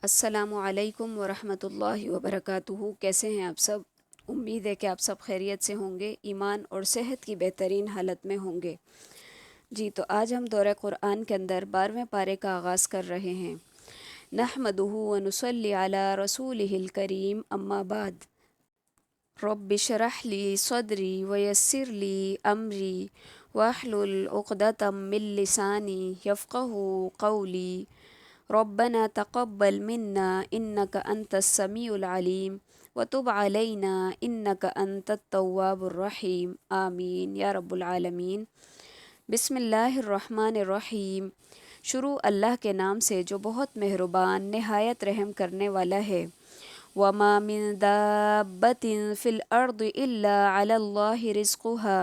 السلام علیکم ورحمۃ اللہ وبرکاتہ۔ کیسے ہیں آپ سب؟ امید ہے کہ آپ سب خیریت سے ہوں گے، ایمان اور صحت کی بہترین حالت میں ہوں گے۔ جی تو آج ہم دورہ قرآن کے اندر 12ویں پارے کا آغاز کر رہے ہیں۔ نحمدہ ونصلی علی رسولہ الکریم، اما بعد۔ رب اشرح لی صدری ویسر لی امری واحلل عقدۃ من لسانی یفقہوا قولی۔ ربنا تقبل منا انك انت السميع العليم وتب علينا انك انت التواب الرحیم، آمین یا رب العالمین۔ بسم اللہ الرحمن الرحیم۔ شروع اللہ کے نام سے جو بہت مہربان نہایت رحم کرنے والا ہے۔ وما من دابة في الأرض إلا على الله رزقها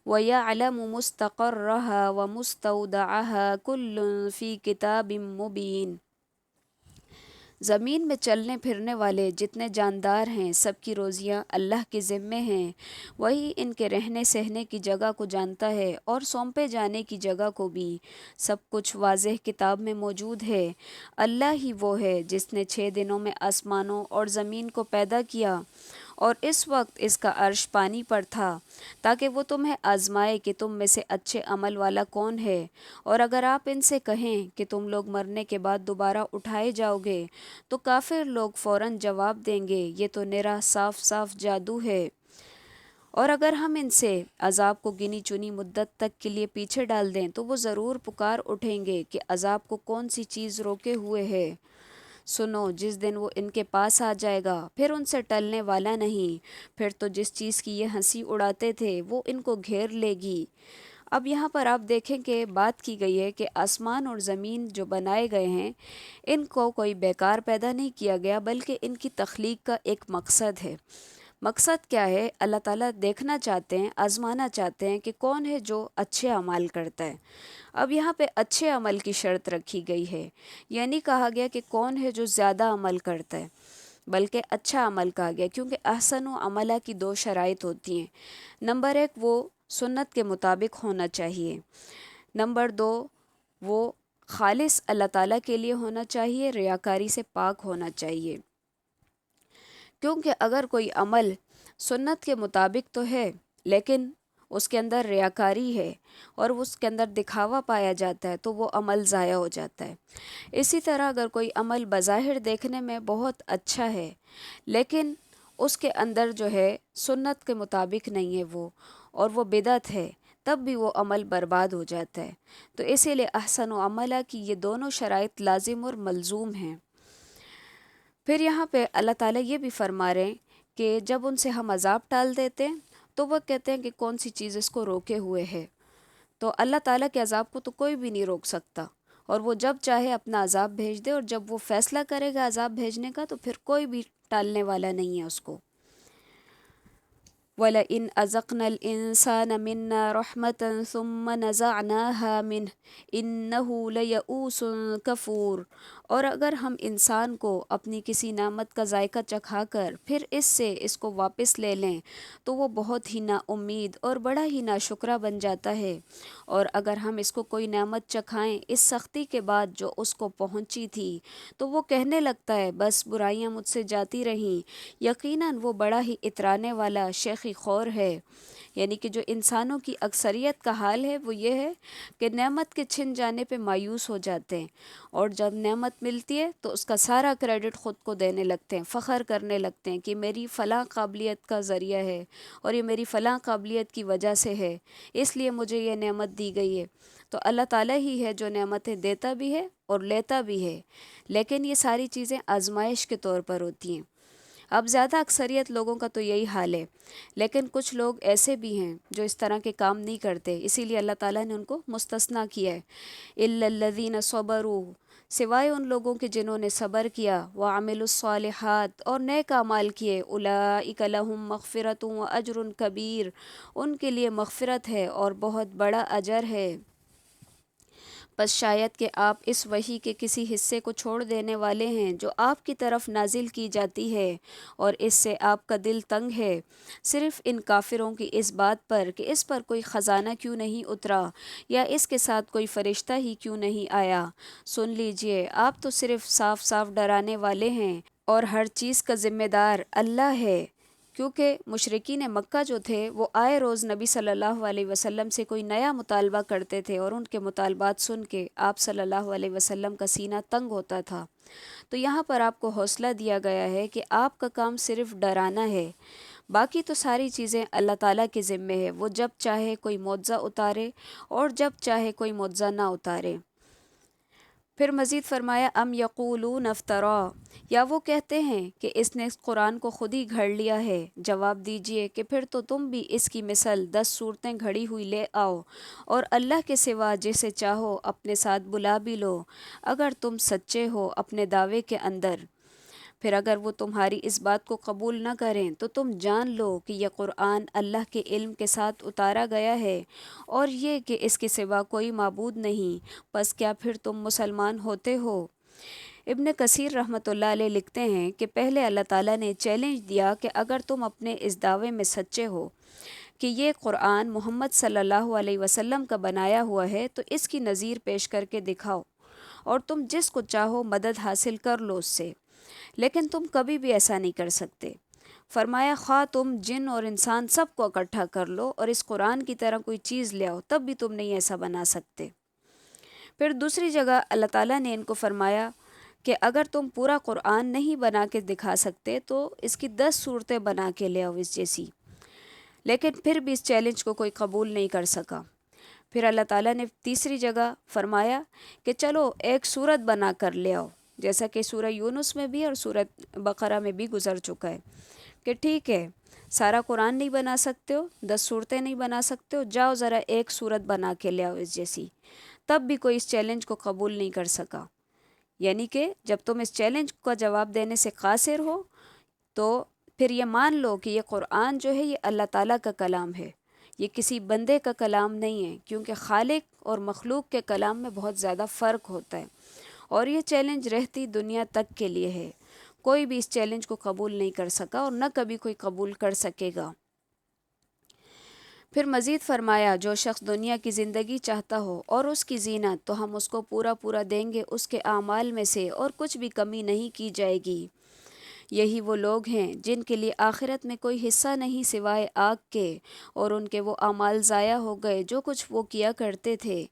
ويعلم مستقرها ومستودعها كل في كتاب مبين۔ زمین میں چلنے پھرنے والے جتنے جاندار ہیں سب کی روزیاں اللہ کے ذمے ہیں، وہی ان کے رہنے سہنے کی جگہ کو جانتا ہے اور سونپے جانے کی جگہ کو بھی۔ سب کچھ واضح کتاب میں موجود ہے۔ اللہ ہی وہ ہے جس نے 6 دنوں میں آسمانوں اور زمین کو پیدا کیا، اور اس وقت اس کا عرش پانی پر تھا، تاکہ وہ تمہیں آزمائے کہ تم میں سے اچھے عمل والا کون ہے۔ اور اگر آپ ان سے کہیں کہ تم لوگ مرنے کے بعد دوبارہ اٹھائے جاؤ گے، تو کافر لوگ فوراً جواب دیں گے یہ تو نرا صاف صاف جادو ہے۔ اور اگر ہم ان سے عذاب کو گنی چنی مدت تک کے لیے پیچھے ڈال دیں تو وہ ضرور پکار اٹھیں گے کہ عذاب کو کون سی چیز روکے ہوئے ہے۔ سنو، جس دن وہ ان کے پاس آ جائے گا پھر ان سے ٹلنے والا نہیں، پھر تو جس چیز کی یہ ہنسی اڑاتے تھے وہ ان کو گھیر لے گی۔ اب یہاں پر آپ دیکھیں کہ بات کی گئی ہے کہ آسمان اور زمین جو بنائے گئے ہیں ان کو کوئی بیکار پیدا نہیں کیا گیا، بلکہ ان کی تخلیق کا ایک مقصد ہے۔ مقصد کیا ہے؟ اللہ تعالیٰ دیکھنا چاہتے ہیں، آزمانا چاہتے ہیں کہ کون ہے جو اچھے اعمال کرتا ہے۔ اب یہاں پہ اچھے عمل کی شرط رکھی گئی ہے، یعنی کہا گیا کہ کون ہے جو زیادہ عمل کرتا ہے، بلکہ اچھا عمل کہا گیا، کیونکہ احسن و عملہ کی 2 شرائط ہوتی ہیں۔ نمبر 1 وہ سنت کے مطابق ہونا چاہیے، نمبر 2 وہ خالص اللہ تعالیٰ کے لیے ہونا چاہیے، ریاکاری سے پاک ہونا چاہیے۔ کیونکہ اگر کوئی عمل سنت کے مطابق تو ہے لیکن اس کے اندر ریاکاری ہے اور اس کے اندر دکھاوا پایا جاتا ہے تو وہ عمل ضائع ہو جاتا ہے۔ اسی طرح اگر کوئی عمل بظاہر دیکھنے میں بہت اچھا ہے لیکن اس کے اندر جو ہے سنت کے مطابق نہیں ہے وہ، اور وہ بدعت ہے، تب بھی وہ عمل برباد ہو جاتا ہے۔ تو اسی لیے احسن و عملہ کی یہ دونوں شرائط لازم اور ملزوم ہیں۔ پھر یہاں پہ اللہ تعالیٰ یہ بھی فرما رہے ہیں کہ جب ان سے ہم عذاب ٹال دیتے ہیں تو وہ کہتے ہیں کہ کون سی چیز اس کو روکے ہوئے ہے۔ تو اللہ تعالیٰ کے عذاب کو تو کوئی بھی نہیں روک سکتا، اور وہ جب چاہے اپنا عذاب بھیج دے، اور جب وہ فیصلہ کرے گا عذاب بھیجنے کا تو پھر کوئی بھی ٹالنے والا نہیں ہے اس کو۔ وَلَئِنْ أَذَقْنَا الْإِنسَانَ مِنَّا رَحْمَةً ثُمَّ نَزَعْنَاهَا مِنْهُ إِنَّهُ لَيَئُوسٌ کفور۔ اور اگر ہم انسان کو اپنی کسی نعمت کا ذائقہ چکھا کر پھر اس کو واپس لے لیں تو وہ بہت ہی نا امید اور بڑا ہی ناشکرا بن جاتا ہے۔ اور اگر ہم اس کو کوئی نعمت چکھائیں اس سختی کے بعد جو اس کو پہنچی تھی تو وہ کہنے لگتا ہے بس برائیاں مجھ سے جاتی رہیں، یقیناً وہ بڑا ہی اترانے والا شیخی خور ہے۔ یعنی کہ جو انسانوں کی اکثریت کا حال ہے وہ یہ ہے کہ نعمت کے چھن جانے پہ مایوس ہو جاتے ہیں، اور جب نعمت ملتی ہے تو اس کا سارا کریڈٹ خود کو دینے لگتے ہیں، فخر کرنے لگتے ہیں کہ میری فلاں قابلیت کا ذریعہ ہے اور یہ میری فلاں قابلیت کی وجہ سے ہے، اس لیے مجھے یہ نعمت دی گئی ہے۔ تو اللہ تعالیٰ ہی ہے جو نعمتیں دیتا بھی ہے اور لیتا بھی ہے، لیکن یہ ساری چیزیں آزمائش کے طور پر ہوتی ہیں۔ اب زیادہ اکثریت لوگوں کا تو یہی حال ہے، لیکن کچھ لوگ ایسے بھی ہیں جو اس طرح کے کام نہیں کرتے، اسی لیے اللہ تعالیٰ نے ان کو مستثنیٰ کیا ہے۔ إِلَّا الَّذِينَ صَبَرُوا، سوائے ان لوگوں کے جنہوں نے صبر کیا، وَعَمِلُوا الصَّالِحَاتِ، اور نیک اعمال کیے، أُولَٰئِكَ لَهُم مَغْفِرَةٌ وَأَجْرٌ كَبِيرٌ، ان کے لیے مغفرت ہے اور بہت بڑا اجر ہے۔ بس شاید کہ آپ اس وحی کے کسی حصے کو چھوڑ دینے والے ہیں جو آپ کی طرف نازل کی جاتی ہے، اور اس سے آپ کا دل تنگ ہے، صرف ان کافروں کی اس بات پر کہ اس پر کوئی خزانہ کیوں نہیں اترا یا اس کے ساتھ کوئی فرشتہ ہی کیوں نہیں آیا۔ سن لیجئے، آپ تو صرف صاف صاف ڈرانے والے ہیں، اور ہر چیز کا ذمہ دار اللہ ہے۔ کیونکہ مشرکین مکہ جو تھے وہ آئے روز نبی صلی اللہ علیہ وسلم سے کوئی نیا مطالبہ کرتے تھے، اور ان کے مطالبات سن کے آپ صلی اللہ علیہ وسلم کا سینہ تنگ ہوتا تھا۔ تو یہاں پر آپ کو حوصلہ دیا گیا ہے کہ آپ کا کام صرف ڈرانا ہے، باقی تو ساری چیزیں اللہ تعالیٰ کے ذمے ہے، وہ جب چاہے کوئی معجزہ اتارے اور جب چاہے کوئی معجزہ نہ اتارے۔ پھر مزید فرمایا ام یقولون افطرا، یا وہ کہتے ہیں کہ اس نے اس قرآن کو خود ہی گھڑ لیا ہے۔ جواب دیجئے کہ پھر تو تم بھی اس کی مثل 10 صورتیں گھڑی ہوئی لے آؤ، اور اللہ کے سوا جسے چاہو اپنے ساتھ بلا بھی لو، اگر تم سچے ہو اپنے دعوے کے اندر۔ پھر اگر وہ تمہاری اس بات کو قبول نہ کریں تو تم جان لو کہ یہ قرآن اللہ کے علم کے ساتھ اتارا گیا ہے، اور یہ کہ اس کے سوا کوئی معبود نہیں، پس کیا پھر تم مسلمان ہوتے ہو؟ ابن کثیر رحمۃ اللہ علیہ لکھتے ہیں کہ پہلے اللہ تعالیٰ نے چیلنج دیا کہ اگر تم اپنے اس دعوے میں سچے ہو کہ یہ قرآن محمد صلی اللہ علیہ وسلم کا بنایا ہوا ہے تو اس کی نظیر پیش کر کے دکھاؤ، اور تم جس کو چاہو مدد حاصل کر لو اس سے، لیکن تم کبھی بھی ایسا نہیں کر سکتے۔ فرمایا خواہ تم جن اور انسان سب کو اکٹھا کر لو اور اس قرآن کی طرح کوئی چیز لے آؤ، تب بھی تم نہیں ایسا بنا سکتے۔ پھر دوسری جگہ اللہ تعالیٰ نے ان کو فرمایا کہ اگر تم پورا قرآن نہیں بنا کے دکھا سکتے تو اس کی 10 صورتیں بنا کے لے آؤ اس جیسی، لیکن پھر بھی اس چیلنج کو کوئی قبول نہیں کر سکا۔ پھر اللہ تعالیٰ نے تیسری جگہ فرمایا کہ چلو ایک سورت بنا کر لے آؤ، جیسا کہ سورہ یونس میں بھی اور سورہ بقرہ میں بھی گزر چکا ہے کہ ٹھیک ہے، سارا قرآن نہیں بنا سکتے ہو، 10 صورتیں نہیں بنا سکتے ہو، جاؤ ذرا ایک سورت بنا کے لے آؤ اس جیسی۔ تب بھی کوئی اس چیلنج کو قبول نہیں کر سکا۔ یعنی کہ جب تم اس چیلنج کا جواب دینے سے قاصر ہو تو پھر یہ مان لو کہ یہ قرآن جو ہے یہ اللہ تعالیٰ کا کلام ہے، یہ کسی بندے کا کلام نہیں ہے، کیونکہ خالق اور مخلوق کے کلام میں بہت زیادہ فرق ہوتا ہے، اور یہ چیلنج رہتی دنیا تک کے لیے ہے۔ کوئی بھی اس چیلنج کو قبول نہیں کر سکا اور نہ کبھی کوئی قبول کر سکے گا۔ پھر مزید فرمایا جو شخص دنیا کی زندگی چاہتا ہو اور اس کی زینت، تو ہم اس کو پورا پورا دیں گے اس کے اعمال میں سے، اور کچھ بھی کمی نہیں کی جائے گی۔ یہی وہ لوگ ہیں جن کے لیے آخرت میں کوئی حصہ نہیں سوائے آگ کے، اور ان کے وہ اعمال ضائع ہو گئے جو کچھ وہ کیا کرتے تھے۔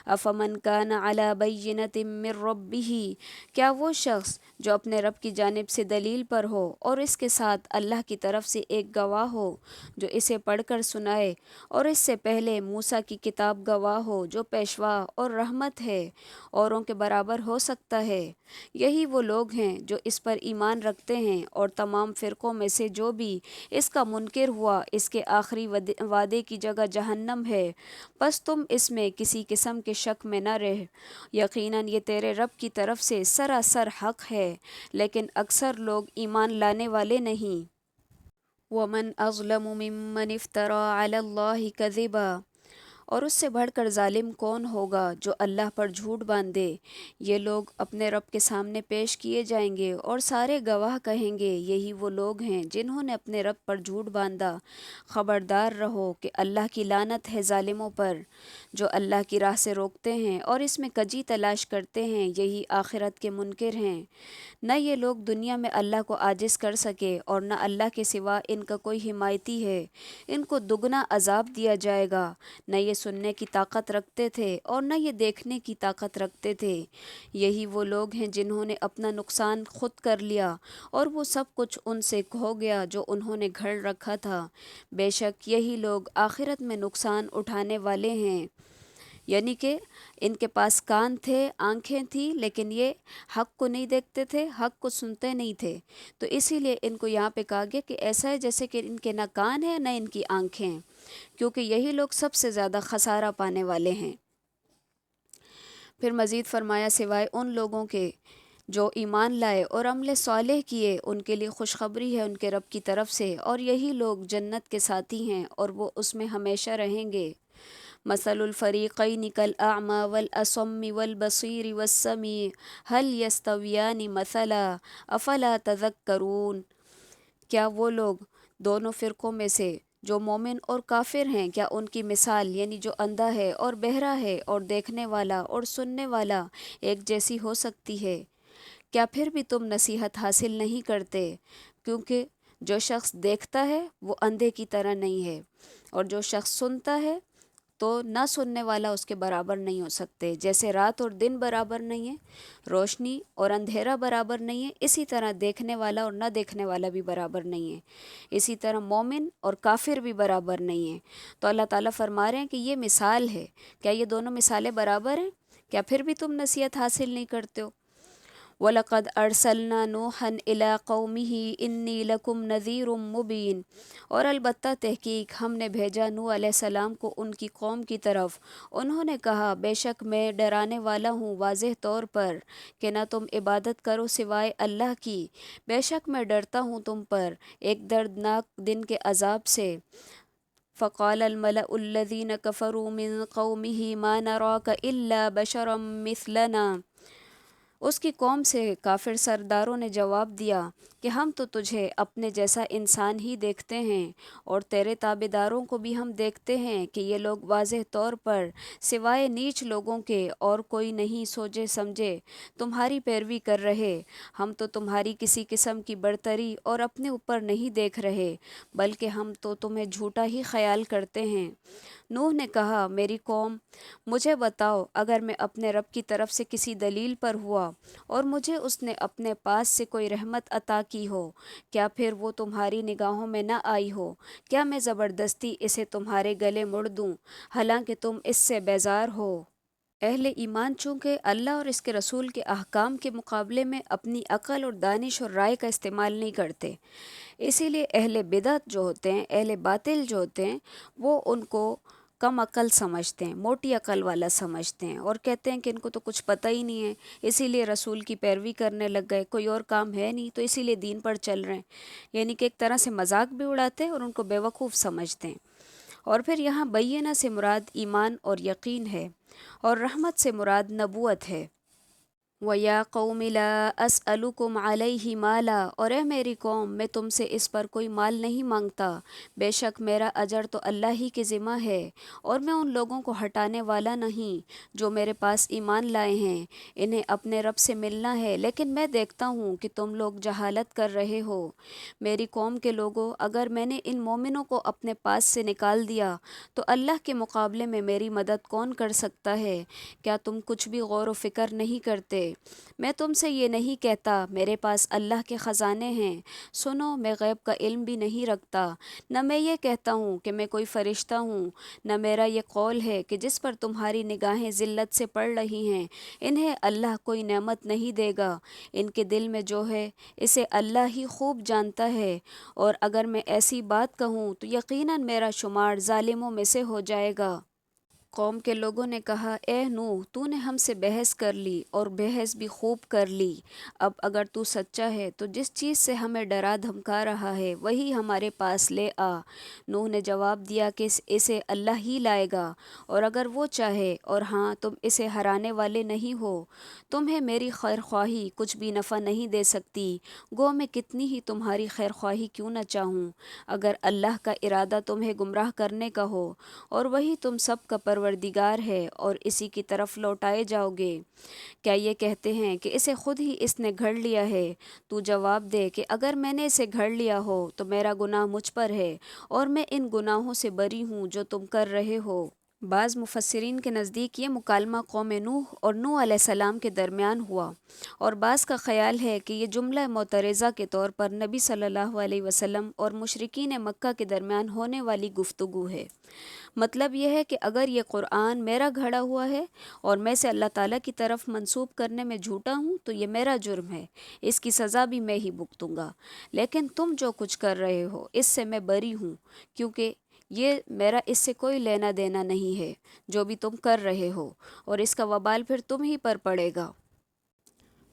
افمن کان علی بینۃ من ربہ، کیا وہ شخص جو اپنے رب کی جانب سے دلیل پر ہو اور اس کے ساتھ اللہ کی طرف سے ایک گواہ ہو جو اسے پڑھ کر سنائے، اور اس سے پہلے موسیٰ کی کتاب گواہ ہو جو پیشوا اور رحمت ہے، اوروں کے برابر ہو سکتا ہے؟ یہی وہ لوگ ہیں جو اس پر ایمان رکھتے ہیں، اور تمام فرقوں میں سے جو بھی اس کا منکر ہوا اس کے آخری وعدے کی جگہ جہنم ہے، پس تم اس میں کسی قسم کے شک میں نہ رہ، یقیناً یہ تیرے رب کی طرف سے سراسر حق ہے، لیکن اکثر لوگ ایمان لانے والے نہیں۔ وَمَنْ أَظْلَمُ مِمَّنِ افْتَرَى عَلَى اللَّهِ كَذِبًا، اور اس سے بڑھ کر ظالم کون ہوگا جو اللہ پر جھوٹ باندھے؟ یہ لوگ اپنے رب کے سامنے پیش کیے جائیں گے اور سارے گواہ کہیں گے یہی وہ لوگ ہیں جنہوں نے اپنے رب پر جھوٹ باندھا۔ خبردار رہو کہ اللہ کی لعنت ہے ظالموں پر جو اللہ کی راہ سے روکتے ہیں اور اس میں کجی تلاش کرتے ہیں، یہی آخرت کے منکر ہیں۔ نہ یہ لوگ دنیا میں اللہ کو عاجز کر سکے، اور نہ اللہ کے سوا ان کا کوئی حمایتی ہے، ان کو دگنا عذاب دیا جائے گا۔ نہ یہ سننے کی طاقت رکھتے تھے اور نہ یہ دیکھنے کی طاقت رکھتے تھے۔ یہی وہ لوگ ہیں جنہوں نے اپنا نقصان خود کر لیا، اور وہ سب کچھ ان سے کھو گیا جو انہوں نے گھڑ رکھا تھا۔ بے شک یہی لوگ آخرت میں نقصان اٹھانے والے ہیں۔ یعنی کہ ان کے پاس کان تھے، آنکھیں تھیں، لیکن یہ حق کو نہیں دیکھتے تھے، حق کو سنتے نہیں تھے، تو اسی لیے ان کو یہاں پہ کہا گیا کہ ایسا ہے جیسے کہ ان کے نہ کان ہیں نہ ان کی آنکھیں ہیں، کیونکہ یہی لوگ سب سے زیادہ خسارہ پانے والے ہیں۔ پھر مزید فرمایا سوائے ان لوگوں کے جو ایمان لائے اور عمل صالح کیے، ان کے لیے خوشخبری ہے ان کے رب کی طرف سے، اور یہی لوگ جنت کے ساتھی ہیں اور وہ اس میں ہمیشہ رہیں گے۔ مثل الفریقین کالاعمی والاصم والبصیر والسمیع هل یستویان مثلا افلا تذکرون۔ کیا وہ لوگ دونوں فرقوں میں سے جو مومن اور کافر ہیں، کیا ان کی مثال یعنی جو اندھا ہے اور بہرا ہے اور دیکھنے والا اور سننے والا ایک جیسی ہو سکتی ہے؟ کیا پھر بھی تم نصیحت حاصل نہیں کرتے؟ کیونکہ جو شخص دیکھتا ہے وہ اندھے کی طرح نہیں ہے، اور جو شخص سنتا ہے تو نہ سننے والا اس کے برابر نہیں ہو سکتے۔ جیسے رات اور دن برابر نہیں ہے، روشنی اور اندھیرا برابر نہیں ہے، اسی طرح دیکھنے والا اور نہ دیکھنے والا بھی برابر نہیں ہے، اسی طرح مومن اور کافر بھی برابر نہیں ہیں۔ تو اللہ تعالیٰ فرما رہے ہیں کہ یہ مثال ہے، کیا یہ دونوں مثالیں برابر ہیں؟ کیا پھر بھی تم نصیحت حاصل نہیں کرتے ہو؟ وَلَقَدْ أَرْسَلْنَا نُوحًا إِلَىٰ قَوْمِهِ إِنِّي لَكُمْ نَذِيرٌ مُّبِينٌ، اور البتہ تحقیق ہم نے بھیجا نوح علیہ السلام کو ان کی قوم کی طرف۔ انہوں نے کہا بے شک میں ڈرانے والا ہوں واضح طور پر کہ نہ تم عبادت کرو سوائے اللہ کی، بے شک میں ڈرتا ہوں تم پر ایک دردناک دن کے عذاب سے۔ فقال الملأ الذين كفروا من قومه ما نراك إلا بشرا مثلنا، اس کی قوم سے کافر سرداروں نے جواب دیا کہ ہم تو تجھے اپنے جیسا انسان ہی دیکھتے ہیں، اور تیرے تابعداروں کو بھی ہم دیکھتے ہیں کہ یہ لوگ واضح طور پر سوائے نیچ لوگوں کے اور کوئی نہیں سوچے سمجھے تمہاری پیروی کر رہے۔ ہم تو تمہاری کسی قسم کی برتری اور اپنے اوپر نہیں دیکھ رہے، بلکہ ہم تو تمہیں جھوٹا ہی خیال کرتے ہیں۔ نوح نے کہا میری قوم، مجھے بتاؤ اگر میں اپنے رب کی طرف سے کسی دلیل پر ہوا اور مجھے اس نے اپنے پاس سے کوئی رحمت عطا کی ہو، کیا پھر وہ تمہاری نگاہوں میں نہ آئی ہو؟ کیا میں زبردستی اسے تمہارے گلے مڑ دوں حالانکہ تم اس سے بیزار ہو؟ اہل ایمان چونکہ اللہ اور اس کے رسول کے احکام کے مقابلے میں اپنی عقل اور دانش اور رائے کا استعمال نہیں کرتے، اسی لیے اہل بدعت جو ہوتے ہیں، اہل باطل جو ہوتے ہیں، وہ ان کو کم عقل سمجھتے ہیں، موٹی عقل والا سمجھتے ہیں، اور کہتے ہیں کہ ان کو تو کچھ پتہ ہی نہیں ہے، اسی لیے رسول کی پیروی کرنے لگ گئے، کوئی اور کام ہے نہیں تو اسی لیے دین پر چل رہے ہیں، یعنی کہ ایک طرح سے مذاق بھی اڑاتے ہیں اور ان کو بیوقوف سمجھتے ہیں۔ اور پھر یہاں بینہ سے مراد ایمان اور یقین ہے، اور رحمت سے مراد نبوت ہے۔ وَيَا قَوْمِ لَا أَسْأَلُكُمْ عَلَيْهِ مَالًا، اور اے میری قوم میں تم سے اس پر کوئی مال نہیں مانگتا، بے شک میرا اجر تو اللہ ہی کے ذمہ ہے، اور میں ان لوگوں کو ہٹانے والا نہیں جو میرے پاس ایمان لائے ہیں، انہیں اپنے رب سے ملنا ہے، لیکن میں دیکھتا ہوں کہ تم لوگ جہالت کر رہے ہو۔ میری قوم کے لوگوں، اگر میں نے ان مومنوں کو اپنے پاس سے نکال دیا تو اللہ کے مقابلے میں میری مدد کون کر سکتا ہے؟ کیا تم کچھ بھی غور و فکر نہیں کرتے؟ میں تم سے یہ نہیں کہتا میرے پاس اللہ کے خزانے ہیں، سنو میں غیب کا علم بھی نہیں رکھتا، نہ میں یہ کہتا ہوں کہ میں کوئی فرشتہ ہوں، نہ میرا یہ قول ہے کہ جس پر تمہاری نگاہیں ذلت سے پڑ رہی ہیں انہیں اللہ کوئی نعمت نہیں دے گا، ان کے دل میں جو ہے اسے اللہ ہی خوب جانتا ہے، اور اگر میں ایسی بات کہوں تو یقیناً میرا شمار ظالموں میں سے ہو جائے گا۔ قوم کے لوگوں نے کہا اے نوح، تو نے ہم سے بحث کر لی اور بحث بھی خوب کر لی، اب اگر تو سچا ہے تو جس چیز سے ہمیں ڈرا دھمکا رہا ہے وہی ہمارے پاس لے آ۔ نوح نے جواب دیا کہ اسے اللہ ہی لائے گا، اور اگر وہ چاہے، اور ہاں تم اسے ہرانے والے نہیں ہو، تمہیں میری خیر خواہی کچھ بھی نفع نہیں دے سکتی، گو میں کتنی ہی تمہاری خیر خواہی کیوں نہ چاہوں، اگر اللہ کا ارادہ تمہیں گمراہ کرنے کا ہو، اور وہی تم سب کا پروردگار ہے اور اسی کی طرف لوٹائے جاؤ گے۔ کیا یہ کہتے ہیں کہ اسے خود ہی اس نے گھڑ لیا ہے؟ تو جواب دے کہ اگر میں نے اسے گھڑ لیا ہو تو میرا گناہ مجھ پر ہے، اور میں ان گناہوں سے بری ہوں جو تم کر رہے ہو۔ بعض مفسرین کے نزدیک یہ مکالمہ قوم نوح اور نوح علیہ السلام کے درمیان ہوا، اور بعض کا خیال ہے کہ یہ جملہ معترضہ کے طور پر نبی صلی اللہ علیہ وسلم اور مشرکین مکہ کے درمیان ہونے والی گفتگو ہے۔ مطلب یہ ہے کہ اگر یہ قرآن میرا گھڑا ہوا ہے اور میں اسے اللہ تعالیٰ کی طرف منسوب کرنے میں جھوٹا ہوں تو یہ میرا جرم ہے، اس کی سزا بھی میں ہی بھگتوں گا، لیکن تم جو کچھ کر رہے ہو اس سے میں بری ہوں، کیونکہ یہ میرا اس سے کوئی لینا دینا نہیں ہے جو بھی تم کر رہے ہو، اور اس کا وبال پھر تم ہی پر پڑے گا۔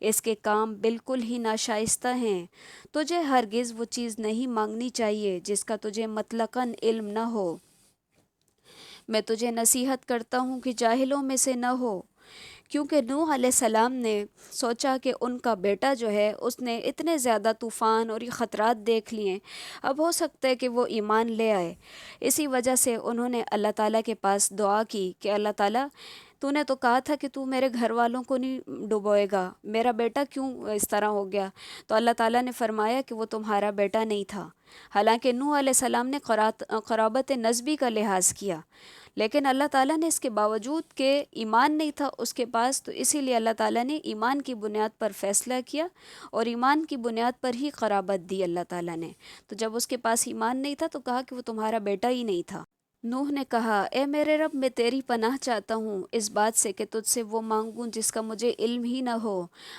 اس کے کام بالکل ہی ناشائستہ ہیں۔ تجھے ہرگز وہ چیز نہیں مانگنی چاہیے جس کا تجھے مطلقاً علم نہ ہو۔ میں تجھے نصیحت کرتا ہوں کہ جاہلوں میں سے نہ ہو، کیونکہ نوح علیہ السلام نے سوچا کہ ان کا بیٹا جو ہے اس نے اتنے زیادہ طوفان اور یہ خطرات دیکھ لیے، اب ہو سکتا ہے کہ وہ ایمان لے آئے۔ اسی وجہ سے انہوں نے اللہ تعالیٰ کے پاس دعا کی کہ اللہ تعالیٰ تو نے تو کہا تھا کہ تو میرے گھر والوں کو نہیں ڈبوئے گا، میرا بیٹا کیوں اس طرح ہو گیا؟ تو اللہ تعالیٰ نے فرمایا کہ وہ تمہارا بیٹا نہیں تھا۔ حالانکہ نوح علیہ السلام نے قرابت نسبی کا لحاظ کیا، لیکن اللہ تعالیٰ نے اس کے باوجود کہ ایمان نہیں تھا اس کے پاس، تو اسی لیے اللہ تعالیٰ نے ایمان کی بنیاد پر فیصلہ کیا اور ایمان کی بنیاد پر ہی قرابت دی اللہ تعالیٰ نے۔ تو جب اس کے پاس ایمان نہیں تھا تو کہا کہ وہ تمہارا بیٹا ہی نہیں تھا۔ نوح نے کہا، اے میرے رب، میں تیری پناہ چاہتا ہوں اس بات سے کہ تجھ سے وہ مانگوں جس کا مجھے علم ہی نہ ہو۔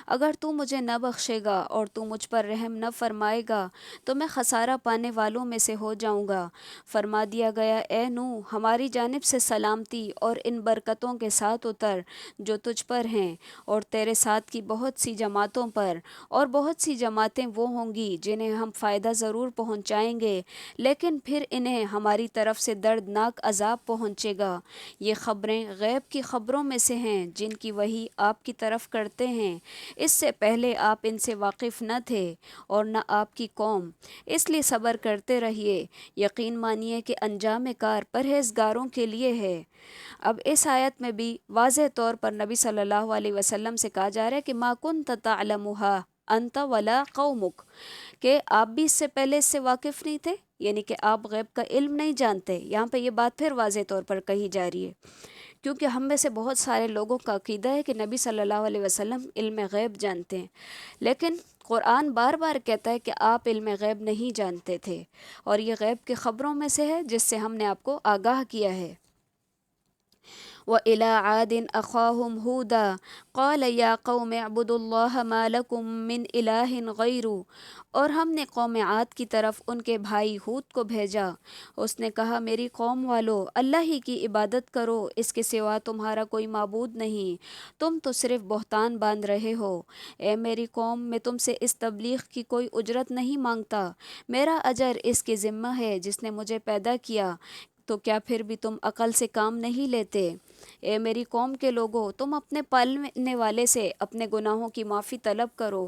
اگر تو مجھے نہ بخشے گا اور تو مجھ پر رحم نہ فرمائے گا تو میں خسارہ پانے والوں میں سے ہو جاؤں گا۔ فرما دیا گیا، اے نوح، ہماری جانب سے سلامتی اور ان برکتوں کے ساتھ اتر جو تجھ پر ہیں اور تیرے ساتھ کی بہت سی جماعتوں پر، اور بہت سی جماعتیں وہ ہوں گی جنہیں ہم فائدہ ضرور پہنچائیں گے، لیکن پھر انہیں ہماری طرف سے دردناک عذاب پہنچے گا۔ یہ خبریں غیب کی خبروں میں سے ہیں جن کی وحی آپ کی طرف کرتے ہیں، اس سے پہلے آپ ان سے واقف نہ تھے اور نہ آپ کی قوم، اس لیے صبر کرتے رہیے، یقین مانیے کہ انجام کار پرہیزگاروں کے لیے ہے۔ اب اس آیت میں بھی واضح طور پر نبی صلی اللہ علیہ وسلم سے کہا جا رہا ہے کہ ما کنت تعلمھا انت ولا قومک، کہ آپ بھی اس سے پہلے اس سے واقف نہیں تھے، یعنی کہ آپ غیب کا علم نہیں جانتے۔ یہاں پہ یہ بات پھر واضح طور پر کہی جا رہی ہے، کیونکہ ہم میں سے بہت سارے لوگوں کا عقیدہ ہے کہ نبی صلی اللہ علیہ وسلم علم غیب جانتے ہیں، لیکن قرآن بار بار کہتا ہے کہ آپ علم غیب نہیں جانتے تھے، اور یہ غیب کی خبروں میں سے ہے جس سے ہم نے آپ کو آگاہ کیا ہے۔ وَإِلَىٰ عَادٍ أَخَاهُمْ هُودًا قَالَ يَا قَوْمِ اعْبُدُوا اللَّهَ مَا لَكُم مِّنْ إِلَٰهٍ غَيْرُهُ، اور ہم نے قوم عاد کی طرف ان کے بھائی ہود کو بھیجا، اس نے کہا، میری قوم والو، اللہ ہی کی عبادت کرو، اس کے سوا تمہارا کوئی معبود نہیں، تم تو صرف بہتان باندھ رہے ہو۔ اے میری قوم، میں تم سے اس تبلیغ کی کوئی اجرت نہیں مانگتا، میرا اجر اس کے ذمہ ہے جس نے مجھے پیدا کیا، تو کیا پھر بھی تم عقل سے کام نہیں لیتے؟ اے میری قوم کے لوگو، تم اپنے پالنے والے سے اپنے گناہوں کی معافی طلب کرو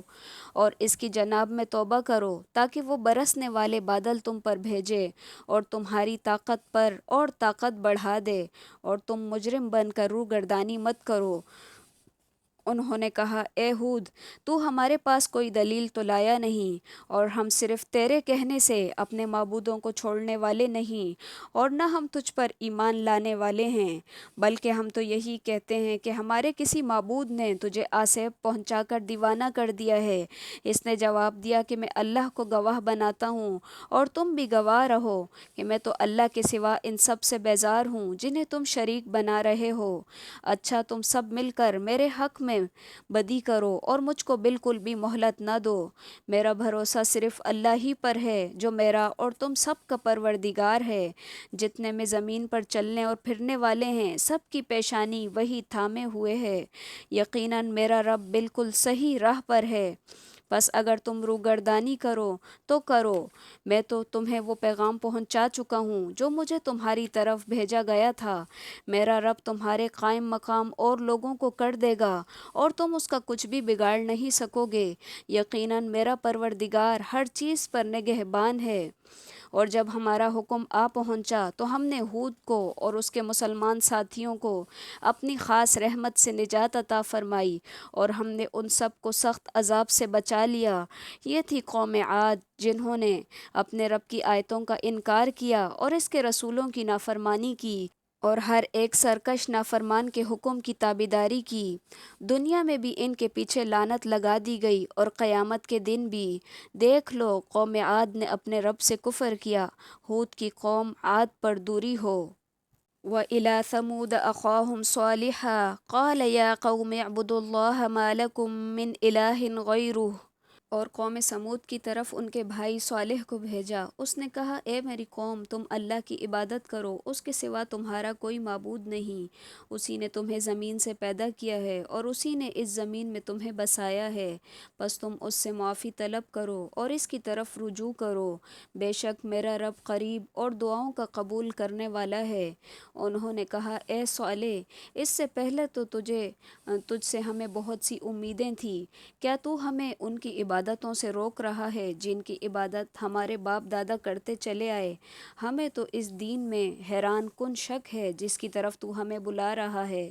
اور اس کی جناب میں توبہ کرو، تاکہ وہ برسنے والے بادل تم پر بھیجے اور تمہاری طاقت پر اور طاقت بڑھا دے، اور تم مجرم بن کر روگردانی مت کرو۔ انہوں نے کہا، اے ہود، تو ہمارے پاس کوئی دلیل تو لایا نہیں، اور ہم صرف تیرے کہنے سے اپنے معبودوں کو چھوڑنے والے نہیں، اور نہ ہم تجھ پر ایمان لانے والے ہیں، بلکہ ہم تو یہی کہتے ہیں کہ ہمارے کسی معبود نے تجھے آسیب پہنچا کر دیوانہ کر دیا ہے۔ اس نے جواب دیا کہ میں اللہ کو گواہ بناتا ہوں، اور تم بھی گواہ رہو کہ میں تو اللہ کے سوا ان سب سے بیزار ہوں جنہیں تم شریک بنا رہے ہو۔ اچھا، تم سب مل کر میرے حق میں بدی کرو اور مجھ کو بالکل بھی مہلت نہ دو۔ میرا بھروسہ صرف اللہ ہی پر ہے جو میرا اور تم سب کا پروردگار ہے۔ جتنے میں زمین پر چلنے اور پھرنے والے ہیں سب کی پیشانی وہی تھامے ہوئے ہے، یقیناً میرا رب بالکل صحیح راہ پر ہے۔ بس اگر تم روگردانی کرو تو کرو، میں تو تمہیں وہ پیغام پہنچا چکا ہوں جو مجھے تمہاری طرف بھیجا گیا تھا۔ میرا رب تمہارے قائم مقام اور لوگوں کو کر دے گا اور تم اس کا کچھ بھی بگاڑ نہیں سکو گے، یقیناً میرا پروردگار ہر چیز پر نگہبان ہے۔ اور جب ہمارا حکم آ پہنچا تو ہم نے ہود کو اور اس کے مسلمان ساتھیوں کو اپنی خاص رحمت سے نجات عطا فرمائی، اور ہم نے ان سب کو سخت عذاب سے بچا لیا۔ یہ تھی قوم عاد جنہوں نے اپنے رب کی آیتوں کا انکار کیا اور اس کے رسولوں کی نافرمانی کی، اور ہر ایک سرکش نافرمان کے حکم کی تابعداری کی۔ دنیا میں بھی ان کے پیچھے لعنت لگا دی گئی اور قیامت کے دن بھی۔ دیکھ لو، قوم عاد نے اپنے رب سے کفر کیا، ہود کی قوم عاد پر دوری ہو۔ وَإِلَىٰ ثَمُودَ أَخَاهُمْ صَالِحًا قَالَ يَا قَوْمِ اعْبُدُوا اللَّهَ مَا لَكُم مِّنْ إِلَٰهٍ غَيْرُهُ اور قوم سمود کی طرف ان کے بھائی صالح کو بھیجا۔ اس نے کہا اے میری قوم، تم اللہ کی عبادت کرو، اس کے سوا تمہارا کوئی معبود نہیں۔ اسی نے تمہیں زمین سے پیدا کیا ہے اور اسی نے اس زمین میں تمہیں بسایا ہے، بس تم اس سے معافی طلب کرو اور اس کی طرف رجوع کرو۔ بے شک میرا رب قریب اور دعاؤں کا قبول کرنے والا ہے۔ انہوں نے کہا اے صالح، اس سے پہلے تو تجھ سے ہمیں بہت سی امیدیں تھیں، کیا تو ہمیں ان کی عبادتوں سے روک رہا ہے جن کی عبادت ہمارے باپ دادا کرتے چلے آئے؟ ہمیں تو اس دین میں حیران کن شک ہے جس کی طرف تو ہمیں بلا رہا ہے۔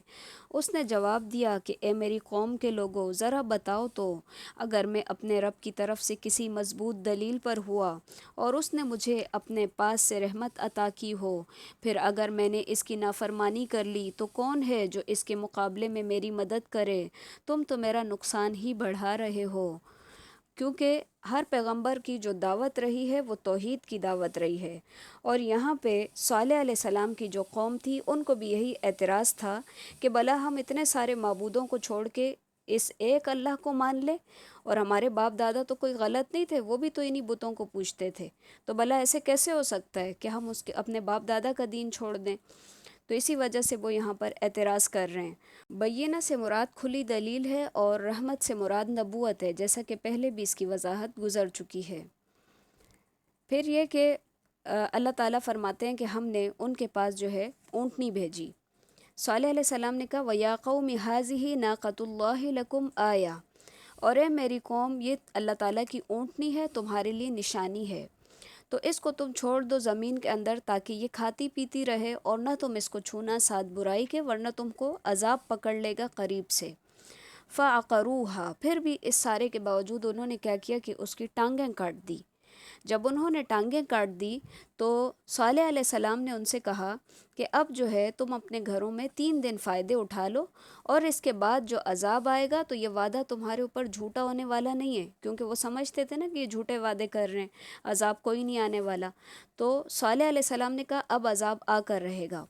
اس نے جواب دیا کہ اے میری قوم کے لوگوں، ذرا بتاؤ تو، اگر میں اپنے رب کی طرف سے کسی مضبوط دلیل پر ہوا اور اس نے مجھے اپنے پاس سے رحمت عطا کی ہو، پھر اگر میں نے اس کی نافرمانی کر لی تو کون ہے جو اس کے مقابلے میں میری مدد کرے؟ تم تو میرا نقصان ہی بڑھا رہے ہو۔ کیونکہ ہر پیغمبر کی جو دعوت رہی ہے وہ توحید کی دعوت رہی ہے، اور یہاں پہ صالح علیہ السلام کی جو قوم تھی ان کو بھی یہی اعتراض تھا کہ بھلا ہم اتنے سارے معبودوں کو چھوڑ کے اس ایک اللہ کو مان لیں، اور ہمارے باپ دادا تو کوئی غلط نہیں تھے، وہ بھی تو انہی بتوں کو پوجتے تھے، تو بھلا ایسے کیسے ہو سکتا ہے کہ ہم اپنے باپ دادا کا دین چھوڑ دیں؟ تو اسی وجہ سے وہ یہاں پر اعتراض کر رہے ہیں۔ بینہ سے مراد کھلی دلیل ہے اور رحمت سے مراد نبوت ہے، جیسا کہ پہلے بھی اس کی وضاحت گزر چکی ہے۔ پھر یہ کہ اللہ تعالیٰ فرماتے ہیں کہ ہم نے ان کے پاس جو ہے اونٹنی بھیجی۔ صالح علیہ السلام نے کہا وَيَا قَوْمِ هَٰذِهِ نَاقَةُ اللَّهِ لَكُمْ آیَةٌ، اور اے میری قوم، یہ اللہ تعالیٰ کی اونٹنی ہے، تمہارے لیے نشانی ہے، تو اس کو تم چھوڑ دو زمین کے اندر تاکہ یہ کھاتی پیتی رہے، اور نہ تم اس کو چھونا ساتھ برائی کے، ورنہ تم کو عذاب پکڑ لے گا قریب سے۔ فَعَقَرُوهَا، پھر بھی اس سارے کے باوجود انہوں نے کیا کیا کہ اس کی ٹانگیں کاٹ دی۔ جب انہوں نے ٹانگیں کاٹ دی تو صالح علیہ السلام نے ان سے کہا کہ اب جو ہے تم اپنے گھروں میں 3 دن فائدے اٹھا لو، اور اس کے بعد جو عذاب آئے گا تو یہ وعدہ تمہارے اوپر جھوٹا ہونے والا نہیں ہے، کیونکہ وہ سمجھتے تھے نا کہ یہ جھوٹے وعدے کر رہے ہیں، عذاب کوئی نہیں آنے والا۔ تو صالح علیہ السلام نے کہا اب عذاب آ کر رہے گا۔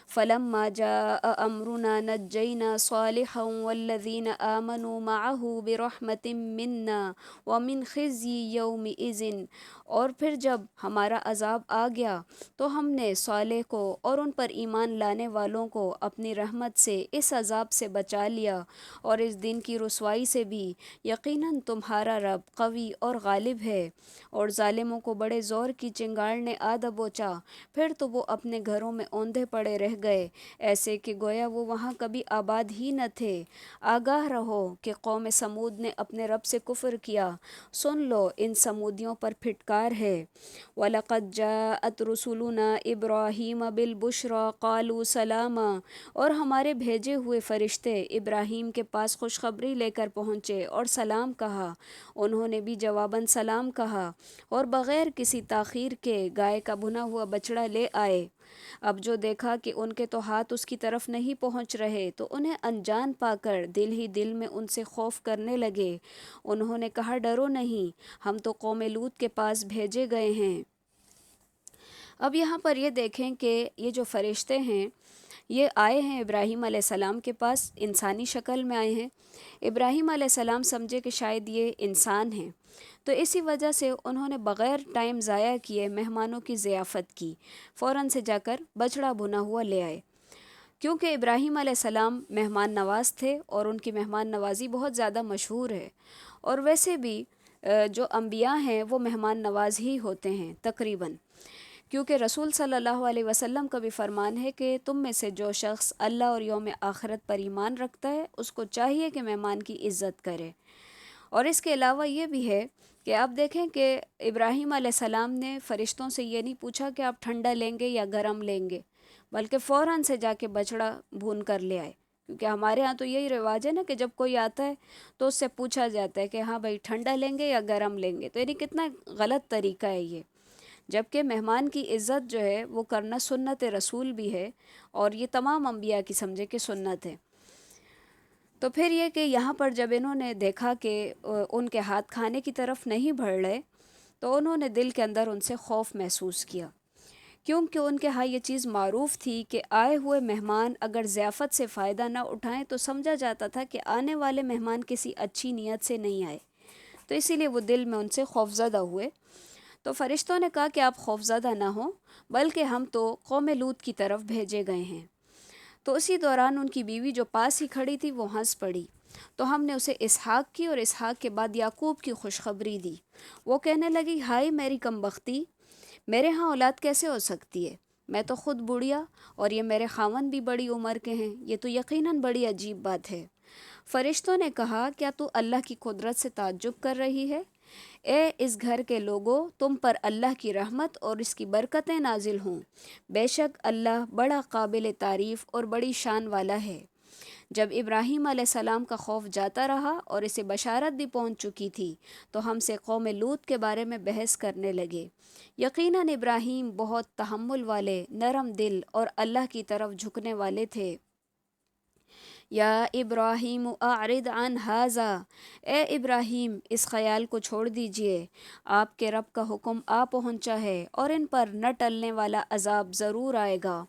فَلَمَّا جَاءَ أَمْرُنَا نَجَّيْنَا صَالِحًا وَالَّذِينَ آمَنُوا مَعَهُ بِرَحْمَةٍ مِنَّا وَمِنْ خِزْيِ يَوْمِئِذٍ، اور پھر جب ہمارا عذاب آ گیا تو ہم نے صالح کو اور ان پر ایمان لانے والوں کو اپنی رحمت سے اس عذاب سے بچا لیا اور اس دن کی رسوائی سے بھی۔ یقیناً تمہارا رب قوی اور غالب ہے۔ اور ظالموں کو بڑے زور کی چنگاڑ نے آ دبوچا، پھر تو وہ اپنے گھروں میں اوندھے پڑے رہ گئے، ایسے کہ گویا وہ وہاں کبھی آباد ہی نہ تھے۔ آگاہ رہو کہ قوم سمود نے اپنے رب سے کفر کیا، سن لو ان سمودیوں پر پھٹکار ہے۔ وَلَقَدْ جَاءَتْ رُسُلُنَا إِبْرَاهِيمَ بِالْبُشْرَىٰ قَالُوا سَلَامًا، اور ہمارے بھیجے ہوئے فرشتے ابراہیم کے پاس خوشخبری لے کر پہنچے اور سلام کہا، انہوں نے بھی جواباً سلام کہا، اور بغیر کسی تاخیر کے گائے کا بھنا ہوا بچڑا لے آئے۔ اب جو دیکھا کہ ان کے تو ہاتھ اس کی طرف نہیں پہنچ رہے تو انہیں انجان پا کر دل ہی دل میں ان سے خوف کرنے لگے۔ انہوں نے کہا ڈرو نہیں، ہم تو قوم لوط کے پاس بھیجے گئے ہیں۔ اب یہاں پر یہ دیکھیں کہ یہ جو فرشتے ہیں یہ آئے ہیں ابراہیم علیہ السلام کے پاس، انسانی شکل میں آئے ہیں۔ ابراہیم علیہ السلام سمجھے کہ شاید یہ انسان ہیں، تو اسی وجہ سے انہوں نے بغیر ٹائم ضائع کیے مہمانوں کی ضیافت کی، فوراً سے جا کر بچڑا بھنا ہوا لے آئے، کیونکہ ابراہیم علیہ السلام مہمان نواز تھے اور ان کی مہمان نوازی بہت زیادہ مشہور ہے، اور ویسے بھی جو انبیاء ہیں وہ مہمان نواز ہی ہوتے ہیں تقریباً، کیونکہ رسول صلی اللہ علیہ وسلم کا بھی فرمان ہے کہ تم میں سے جو شخص اللہ اور یوم آخرت پر ایمان رکھتا ہے اس کو چاہیے کہ مہمان کی عزت کرے۔ اور اس کے علاوہ یہ بھی ہے کہ آپ دیکھیں کہ ابراہیم علیہ السلام نے فرشتوں سے یہ نہیں پوچھا کہ آپ ٹھنڈا لیں گے یا گرم لیں گے، بلکہ فوراً سے جا کے بچڑا بھون کر لے آئے، کیونکہ ہمارے ہاں تو یہی رواج ہے نا کہ جب کوئی آتا ہے تو اس سے پوچھا جاتا ہے کہ ہاں بھائی ٹھنڈا لیں گے یا گرم لیں گے، تو یعنی کتنا غلط طریقہ ہے یہ، جبکہ مہمان کی عزت جو ہے وہ کرنا سنت رسول بھی ہے، اور یہ تمام انبیاء کی سمجھے کہ سنت ہے۔ تو پھر یہ کہ یہاں پر جب انہوں نے دیکھا کہ ان کے ہاتھ کھانے کی طرف نہیں بڑھ رہے تو انہوں نے دل کے اندر ان سے خوف محسوس کیا، کیونکہ ان کے ہاں یہ چیز معروف تھی کہ آئے ہوئے مہمان اگر ضیافت سے فائدہ نہ اٹھائیں تو سمجھا جاتا تھا کہ آنے والے مہمان کسی اچھی نیت سے نہیں آئے، تو اسی لیے وہ دل میں ان سے خوفزدہ ہوئے۔ تو فرشتوں نے کہا کہ آپ خوفزدہ نہ ہوں، بلکہ ہم تو قوم لوط کی طرف بھیجے گئے ہیں۔ تو اسی دوران ان کی بیوی جو پاس ہی کھڑی تھی وہ ہنس پڑی۔ تو ہم نے اسے اسحاق کی اور اسحاق کے بعد یعقوب کی خوشخبری دی۔ وہ کہنے لگی، ہائے میری کم بختی، میرے ہاں اولاد کیسے ہو سکتی ہے؟ میں تو خود بوڑھیا اور یہ میرے خاوند بھی بڑی عمر کے ہیں، یہ تو یقیناً بڑی عجیب بات ہے۔ فرشتوں نے کہا، کیا تو اللہ کی قدرت سے تعجب کر رہی ہے؟ اے اس گھر کے لوگوں، تم پر اللہ کی رحمت اور اس کی برکتیں نازل ہوں۔ بے شک اللہ بڑا قابل تعریف اور بڑی شان والا ہے۔ جب ابراہیم علیہ السلام کا خوف جاتا رہا اور اسے بشارت بھی پہنچ چکی تھی، تو ہم سے قوم لوط کے بارے میں بحث کرنے لگے۔ یقیناً ابراہیم بہت تحمل والے، نرم دل اور اللہ کی طرف جھکنے والے تھے۔ یا ابراہیم اعرض عن ھذا، اے ابراہیم اس خیال کو چھوڑ دیجئے، آپ کے رب کا حکم آ پہنچا ہے اور ان پر نہ ٹلنے والا عذاب ضرور آئے گا۔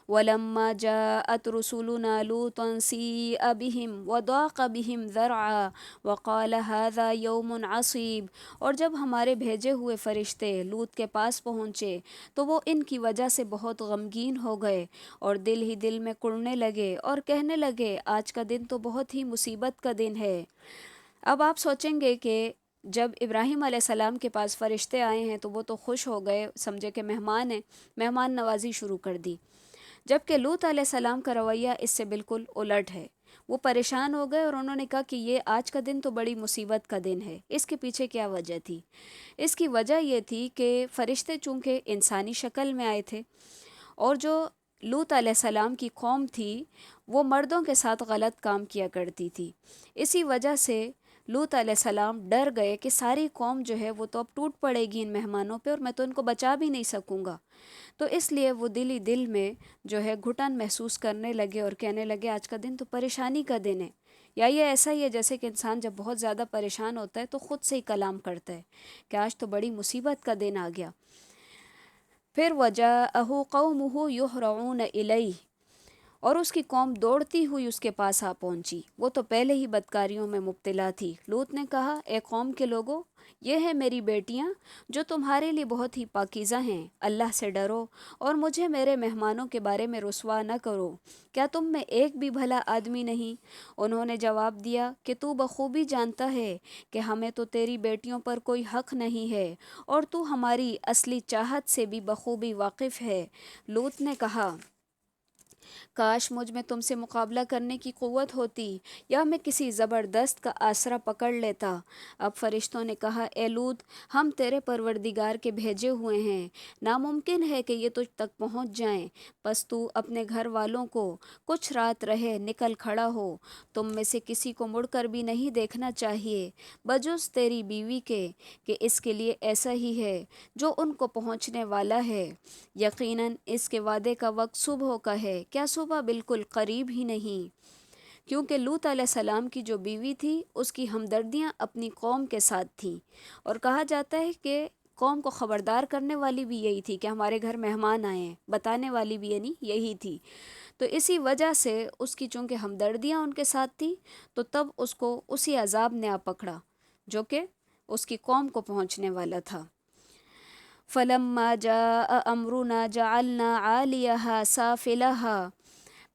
وَلَمَّا جَاءَتْ رُسُلُنَا لُوطًا سِیءَ بِهِمْ وَضَاقَ بِهِمْ ذَرْعًا وَقَالَ هَذَا يَوْمٌ عَصِیبٌ، اور جب ہمارے بھیجے ہوئے فرشتے لوط کے پاس پہنچے تو وہ ان کی وجہ سے بہت غمگین ہو گئے اور دل ہی دل میں کڑنے لگے اور کہنے لگے، آج کا دن تو بہت ہی مصیبت کا دن ہے۔ اب آپ سوچیں گے کہ جب ابراہیم علیہ السلام کے پاس فرشتے آئے ہیں تو وہ تو خوش ہو گئے، سمجھے کہ مہمان ہیں، مہمان نوازی شروع کر دی، جبکہ لوط علیہ السلام کا رویہ اس سے بالکل الٹ ہے۔ وہ پریشان ہو گئے اور انہوں نے کہا کہ یہ آج کا دن تو بڑی مصیبت کا دن ہے۔ اس کے پیچھے کیا وجہ تھی؟ اس کی وجہ یہ تھی کہ فرشتے چونکہ انسانی شکل میں آئے تھے، اور جو لوط علیہ السلام کی قوم تھی وہ مردوں کے ساتھ غلط کام کیا کرتی تھی۔ اسی وجہ سے لوط علیہ السلام ڈر گئے کہ ساری قوم جو ہے وہ تو اب ٹوٹ پڑے گی ان مہمانوں پہ اور میں تو ان کو بچا بھی نہیں سکوں گا۔ تو اس لیے وہ دل ہی دل میں جو ہے گھٹن محسوس کرنے لگے اور کہنے لگے، آج کا دن تو پریشانی کا دن ہے۔ یا یہ ایسا ہی ہے جیسے کہ انسان جب بہت زیادہ پریشان ہوتا ہے تو خود سے ہی کلام کرتا ہے کہ آج تو بڑی مصیبت کا دن آ گیا۔ پھر وجاءہ قومہ یہرعون الیہ، اور اس کی قوم دوڑتی ہوئی اس کے پاس آ پہنچی۔ وہ تو پہلے ہی بدکاریوں میں مبتلا تھی۔ لوط نے کہا، اے قوم کے لوگوں، یہ ہیں میری بیٹیاں جو تمہارے لیے بہت ہی پاکیزہ ہیں، اللہ سے ڈرو اور مجھے میرے مہمانوں کے بارے میں رسوا نہ کرو۔ کیا تم میں ایک بھی بھلا آدمی نہیں؟ انہوں نے جواب دیا کہ تو بخوبی جانتا ہے کہ ہمیں تو تیری بیٹیوں پر کوئی حق نہیں ہے اور تو ہماری اصلی چاہت سے بھی بخوبی واقف ہے۔ لوط نے کہا، کاش مجھ میں تم سے مقابلہ کرنے کی قوت ہوتی یا میں کسی زبردست کا آسرا پکڑ لیتا۔ اب فرشتوں نے کہا، اے لوط، ہم تیرے پروردگار کے بھیجے ہوئے ہیں، ناممکن ہے کہ یہ تجھ تک پہنچ جائیں، پس تو اپنے گھر والوں کو کچھ رات رہے نکل کھڑا ہو۔ تم میں سے کسی کو مڑ کر بھی نہیں دیکھنا چاہیے بجز تیری بیوی کے، کہ اس کے لیے ایسا ہی ہے جو ان کو پہنچنے والا ہے۔ یقیناً اس کے وعدے کا وقت صبح کا ہے، کیا صبح بالکل قریب ہی نہیں؟ کیونکہ لوط علیہ السلام کی جو بیوی تھی اس کی ہمدردیاں اپنی قوم کے ساتھ تھیں، اور کہا جاتا ہے کہ قوم کو خبردار کرنے والی بھی یہی تھی کہ ہمارے گھر مہمان آئے ہیں، بتانے والی بھی یہی تھی۔ تو اسی وجہ سے اس کی چونکہ ہمدردیاں ان کے ساتھ تھیں تو تب اس کو اسی عذاب نے آ پکڑا جو کہ اس کی قوم کو پہنچنے والا تھا۔ فَلَمَّا جَاءَ أَمْرُنَا جَعَلْنَا عَالِيَهَا سَافِلَهَا،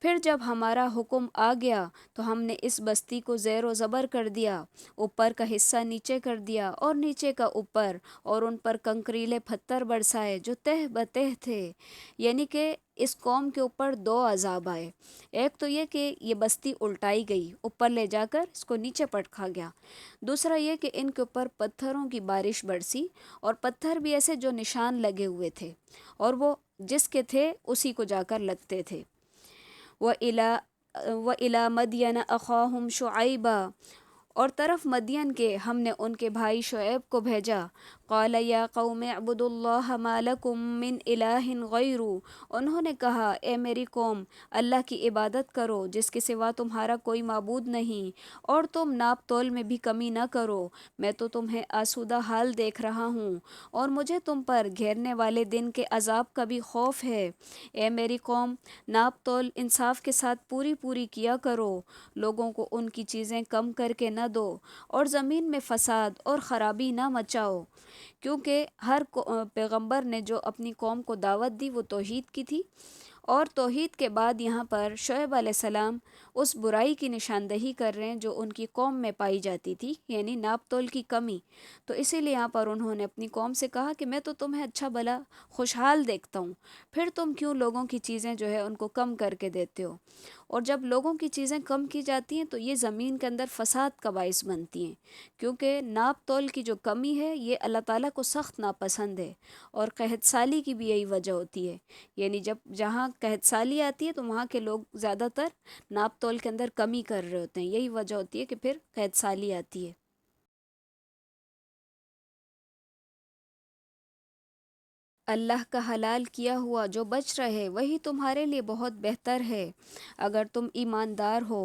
پھر جب ہمارا حکم آ گیا تو ہم نے اس بستی کو زیر و زبر کر دیا، اوپر کا حصہ نیچے کر دیا اور نیچے کا اوپر، اور ان پر کنکریلے پتھر برسائے جو تہ بتہ تھے۔ یعنی کہ اس قوم کے اوپر دو عذاب آئے، ایک تو یہ کہ یہ بستی الٹائی گئی، اوپر لے جا کر اس کو نیچے پٹکا گیا، دوسرا یہ کہ ان کے اوپر پتھروں کی بارش برسی، اور پتھر بھی ایسے جو نشان لگے ہوئے تھے اور وہ جس کے تھے اسی کو جا کر لگتے تھے۔ وَإِلَى مَدْيَنَ أَخَاهُمْ شُعَيْبًا، اور طرف مدین کے ہم نے ان کے بھائی شعیب کو بھیجا۔ قال یا قوم اعبدوا اللہ ما لکم من الہ غیرہ، انہوں نے کہا اے میری قوم، اللہ کی عبادت کرو جس کے سوا تمہارا کوئی معبود نہیں، اور تم ناپ تول میں بھی کمی نہ کرو، میں تو تمہیں آسودہ حال دیکھ رہا ہوں اور مجھے تم پر گھیرنے والے دن کے عذاب کا بھی خوف ہے۔ اے میری قوم، ناپ تول انصاف کے ساتھ پوری پوری کیا کرو، لوگوں کو ان کی چیزیں کم کر کے نہ دو، اور زمین میں فساد اور خرابی نہ مچاؤ، کیونکہ ہر پیغمبر نے جو اپنی قوم کو دعوت دی وہ توحید کی تھی، اور توحید کے بعد یہاں پر شعیب علیہ السلام اس برائی کی نشاندہی کر رہے ہیں جو ان کی قوم میں پائی جاتی تھی، یعنی ناپ تول کی کمی۔ تو اسی لیے یہاں پر انہوں نے اپنی قوم سے کہا کہ میں تو تمہیں اچھا بھلا خوشحال دیکھتا ہوں، پھر تم کیوں لوگوں کی چیزیں جو ہے ان کو کم کر کے دیتے ہو؟ اور جب لوگوں کی چیزیں کم کی جاتی ہیں تو یہ زمین کے اندر فساد کا باعث بنتی ہیں، کیونکہ ناپ تول کی جو کمی ہے یہ اللہ تعالیٰ کو سخت ناپسند ہے، اور قحط سالی کی بھی یہی وجہ ہوتی ہے، یعنی جب جہاں قحط سالی آتی ہے تو وہاں کے لوگ زیادہ تر ناپ تول کے اندر کمی کر رہے ہوتے ہیں، یہی وجہ ہوتی ہے کہ پھر قحط سالی آتی ہے۔ اللہ کا حلال کیا ہوا جو بچ رہے وہی تمہارے لیے بہت بہتر ہے اگر تم ایماندار ہو،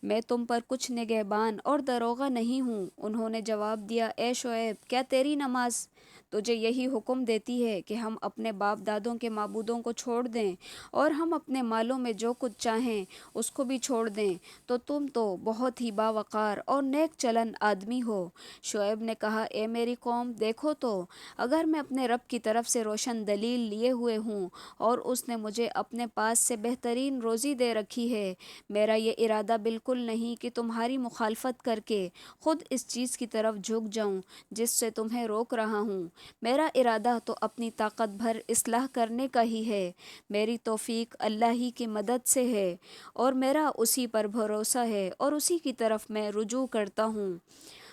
میں تم پر کچھ نگہبان اور داروغہ نہیں ہوں۔ انہوں نے جواب دیا اے شعیب، کیا تیری نماز تجھے یہی حکم دیتی ہے کہ ہم اپنے باپ دادوں کے معبودوں کو چھوڑ دیں اور ہم اپنے مالوں میں جو کچھ چاہیں اس کو بھی چھوڑ دیں؟ تو تم تو بہت ہی باوقار اور نیک چلن آدمی ہو۔ شعیب نے کہا اے میری قوم، دیکھو تو، اگر میں اپنے رب کی طرف سے روشن دلیل لیے ہوئے ہوں اور اس نے مجھے اپنے پاس سے بہترین روزی دے رکھی ہے، میرا یہ ارادہ بالکل نہیں کہ تمہاری مخالفت کر کے خود اس چیز کی طرف جھک جاؤں جس سے تمہیں روک رہا ہوں۔ میرا ارادہ تو اپنی طاقت بھر اصلاح کرنے کا ہی ہے، میری توفیق اللہ ہی کی مدد سے ہے، اور میرا اسی پر بھروسہ ہے اور اسی کی طرف میں رجوع کرتا ہوں۔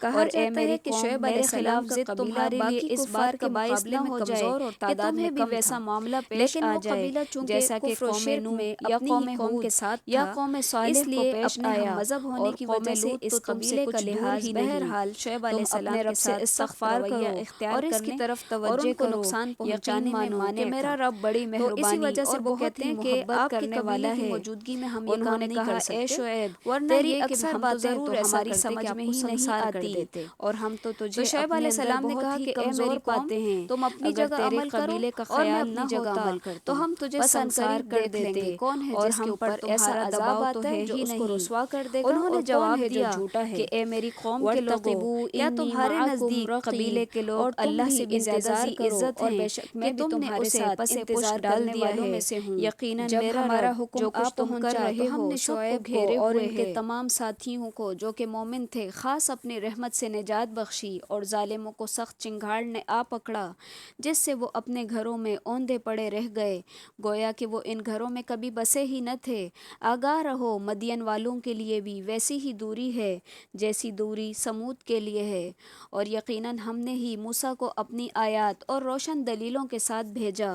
کہا اور اے جاتا میری ہے کہ قوم، شعیب علیہ میرے السلام خلاف کا ضد قبیلہ تمہارے لیے باقی اس کفار بات کے کے مقابلے مقابلے میں میں ہو جائے کمزور اور کہ تعداد میں تمہیں بھی کم ویسا تھا، معاملہ پیش لیکن آ وہ جائے قبیلہ چونکہ جیسا کہ کفر و قوم شرک نوح میں یا اپنی قوم ہی قوم کے ہود ساتھ یا تھا، قوم اس صالح کو لیے پیش اپنے ہم آیا، مذہب ہونے اور کی قوم وجہ سے لوط تو اس تم سے قبیلے کا کچھ دور لحاظ ہی نہیں۔ بہرحال شعیب علیہ تم اپنے السلام کے رب سے ساتھ سخت استغفار رویہ کرو اختیار اور اس کی کرنے طرف اور ان توجہ کو کرو، نقصان یقین پہنچانے میں مانو کہ مانع میرا تھا۔ رب بڑی تو اسی مہربانی وجہ سے اور وہ بہت کہتے ہی ہیں کہ محبت آپ کے کرنے قبیلے والا کی ہے۔ موجودگی میں ہم یہ انہوں کام نے نہیں کہا کر اے سکتے، شعیب، ورنہ تیری یہ کہ اکثر ہم تو باتیں ضرور تو ایسا ہماری کرتے کہ سمجھ آپ میں کو ہی نہیں سنسار کر آتی، دیتے۔ اور ہم تو تو تجھے شعیب اپنے علیہ اندر السلام نے بہت کہا ہی کہ اے کمزور میری قوم، پاتے ہیں، تم اپنی اگر جگہ تیرے عمل کرو قبیلے کا اور میں خیال نہ اپنی جگہ ہوتا عمل کرتا تو ہوں، ہم تجھے بس سنسار عنقریب کر دیکھ لیں دیتے، گے کون ہے اور جس کے ہم پر اوپر ایسا تمہارا عذاب دباؤ تو آتا ہے ہے جو ہی اس کو نہیں۔ رسوا کر دے گا، انہوں اور نے کون جواب ہے جو دیا جھوٹا کہ ہے۔ اے میری قوم کے لوگوں، وَارْتَقِبُوا کیا إِنِّي تمہارے مَعَكُمْ نزدیک رَقِیب، قبیلے کے لوگ اور تم اللہ بھی سے بھی زیادہ انتظار ذی کرو، عزت اور ہیں بے شک میں کہ بھی تم نے تمہارے اسے ساتھ پس پش انتظار ڈال کرنے دیا والوں ہے؟ میں سے ہوں۔ یقیناً جب میرا ہمارا رب حکم جو کچھ آپ تم کر پہنچا رہے تو ہم ہو نے شعیب کو گھیرے اور ہوئے ان کے ہے۔ تمام ساتھیوں کو جو کہ مومن تھے خاص اپنی رحمت سے نجات بخشی، اور ظالموں کو سخت چنگھاڑ نے آ پکڑا جس سے وہ اپنے گھروں میں اوندے پڑے رہ گئے، گویا کہ وہ ان گھروں میں کبھی بسے ہی نہ تھے۔ آگاہ رہو، مدین والوں کے لیے بھی ویسی ہی دوری ہے جیسی دوری سمود کے لیے ہے، اور یقیناً ہم نے ہی موسیٰ کو اپنی آیات اور روشن دلیلوں کے ساتھ بھیجا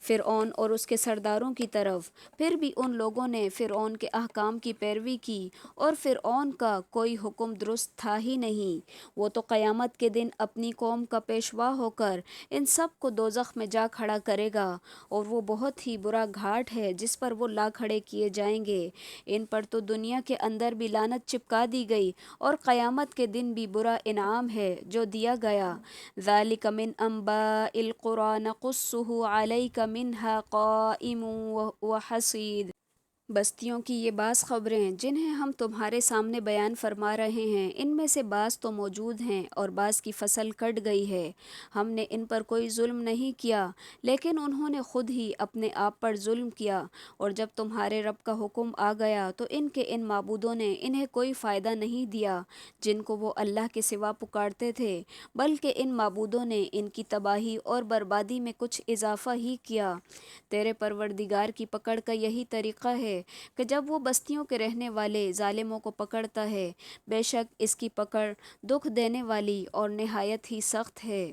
فرعون اور اس کے سرداروں کی طرف، پھر بھی ان لوگوں نے فرعون کے احکام کی پیروی کی، اور فرعون کا کوئی حکم درست تھا ہی نہیں۔ وہ تو قیامت کے دن اپنی قوم کا پیشوا ہو کر ان سب کو دوزخ میں جا کھڑا کرے گا، اور وہ بہت ہی برا گھاٹ ہے جس پر وہ لا کھڑے کیے جائیں گے۔ ان پر تو دنیا کے اندر بھی لعنت چپکا دی گئی، اور قیامت کے دن بھی برا انعام ہے جو دیا گیا۔ ذَلِكَ مِنْ أَنْبَاءِ الْقُرَىٰ نَقُصُّهُ عَلَيْكَ مِنْهَا قَائِمٌ وَحَصِيدٌ۔ بستیوں کی یہ بعض خبریں جنہیں ہم تمہارے سامنے بیان فرما رہے ہیں، ان میں سے بعض تو موجود ہیں اور بعض کی فصل کٹ گئی ہے۔ ہم نے ان پر کوئی ظلم نہیں کیا، لیکن انہوں نے خود ہی اپنے آپ پر ظلم کیا، اور جب تمہارے رب کا حکم آ گیا تو ان کے ان معبودوں نے انہیں کوئی فائدہ نہیں دیا جن کو وہ اللہ کے سوا پکارتے تھے، بلکہ ان معبودوں نے ان کی تباہی اور بربادی میں کچھ اضافہ ہی کیا۔ تیرے پروردگار کی پکڑ کا یہی طریقہ ہے کہ جب وہ بستیوں کے رہنے والے ظالموں کو پکڑتا ہے، بے شک اس کی پکڑ دکھ دینے والی اور نہایت ہی سخت ہے۔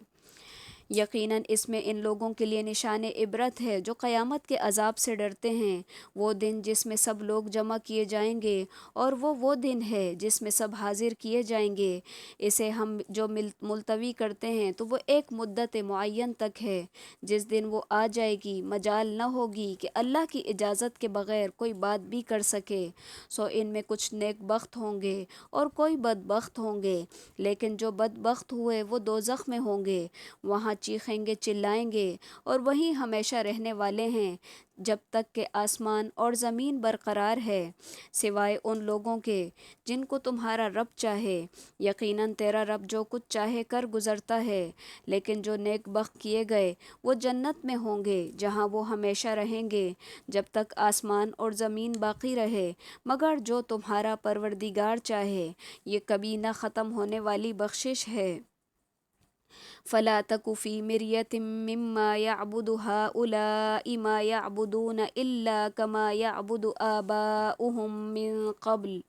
یقیناً اس میں ان لوگوں کے لیے نشان عبرت ہے جو قیامت کے عذاب سے ڈرتے ہیں، وہ دن جس میں سب لوگ جمع کیے جائیں گے، اور وہ دن ہے جس میں سب حاضر کیے جائیں گے۔ اسے ہم جو ملتوی کرتے ہیں تو وہ ایک مدت معین تک ہے، جس دن وہ آ جائے گی مجال نہ ہوگی کہ اللہ کی اجازت کے بغیر کوئی بات بھی کر سکے۔ سو ان میں کچھ نیک بخت ہوں گے اور کوئی بدبخت ہوں گے، لیکن جو بدبخت ہوئے وہ دوزخ میں ہوں گے، وہاں چیخیں گے چلائیں گے، اور وہیں ہمیشہ رہنے والے ہیں جب تک کہ آسمان اور زمین برقرار ہے، سوائے ان لوگوں کے جن کو تمہارا رب چاہے۔ یقیناً تیرا رب جو کچھ چاہے کر گزرتا ہے، لیکن جو نیک بخت کیے گئے وہ جنت میں ہوں گے جہاں وہ ہمیشہ رہیں گے جب تک آسمان اور زمین باقی رہے، مگر جو تمہارا پروردگار چاہے۔ یہ کبھی نہ ختم ہونے والی بخشش ہے۔ فلا تک فی مریۃ مما یعبد ہؤلاء ما یعبدون الا کما یعبد آباؤہم من قبل،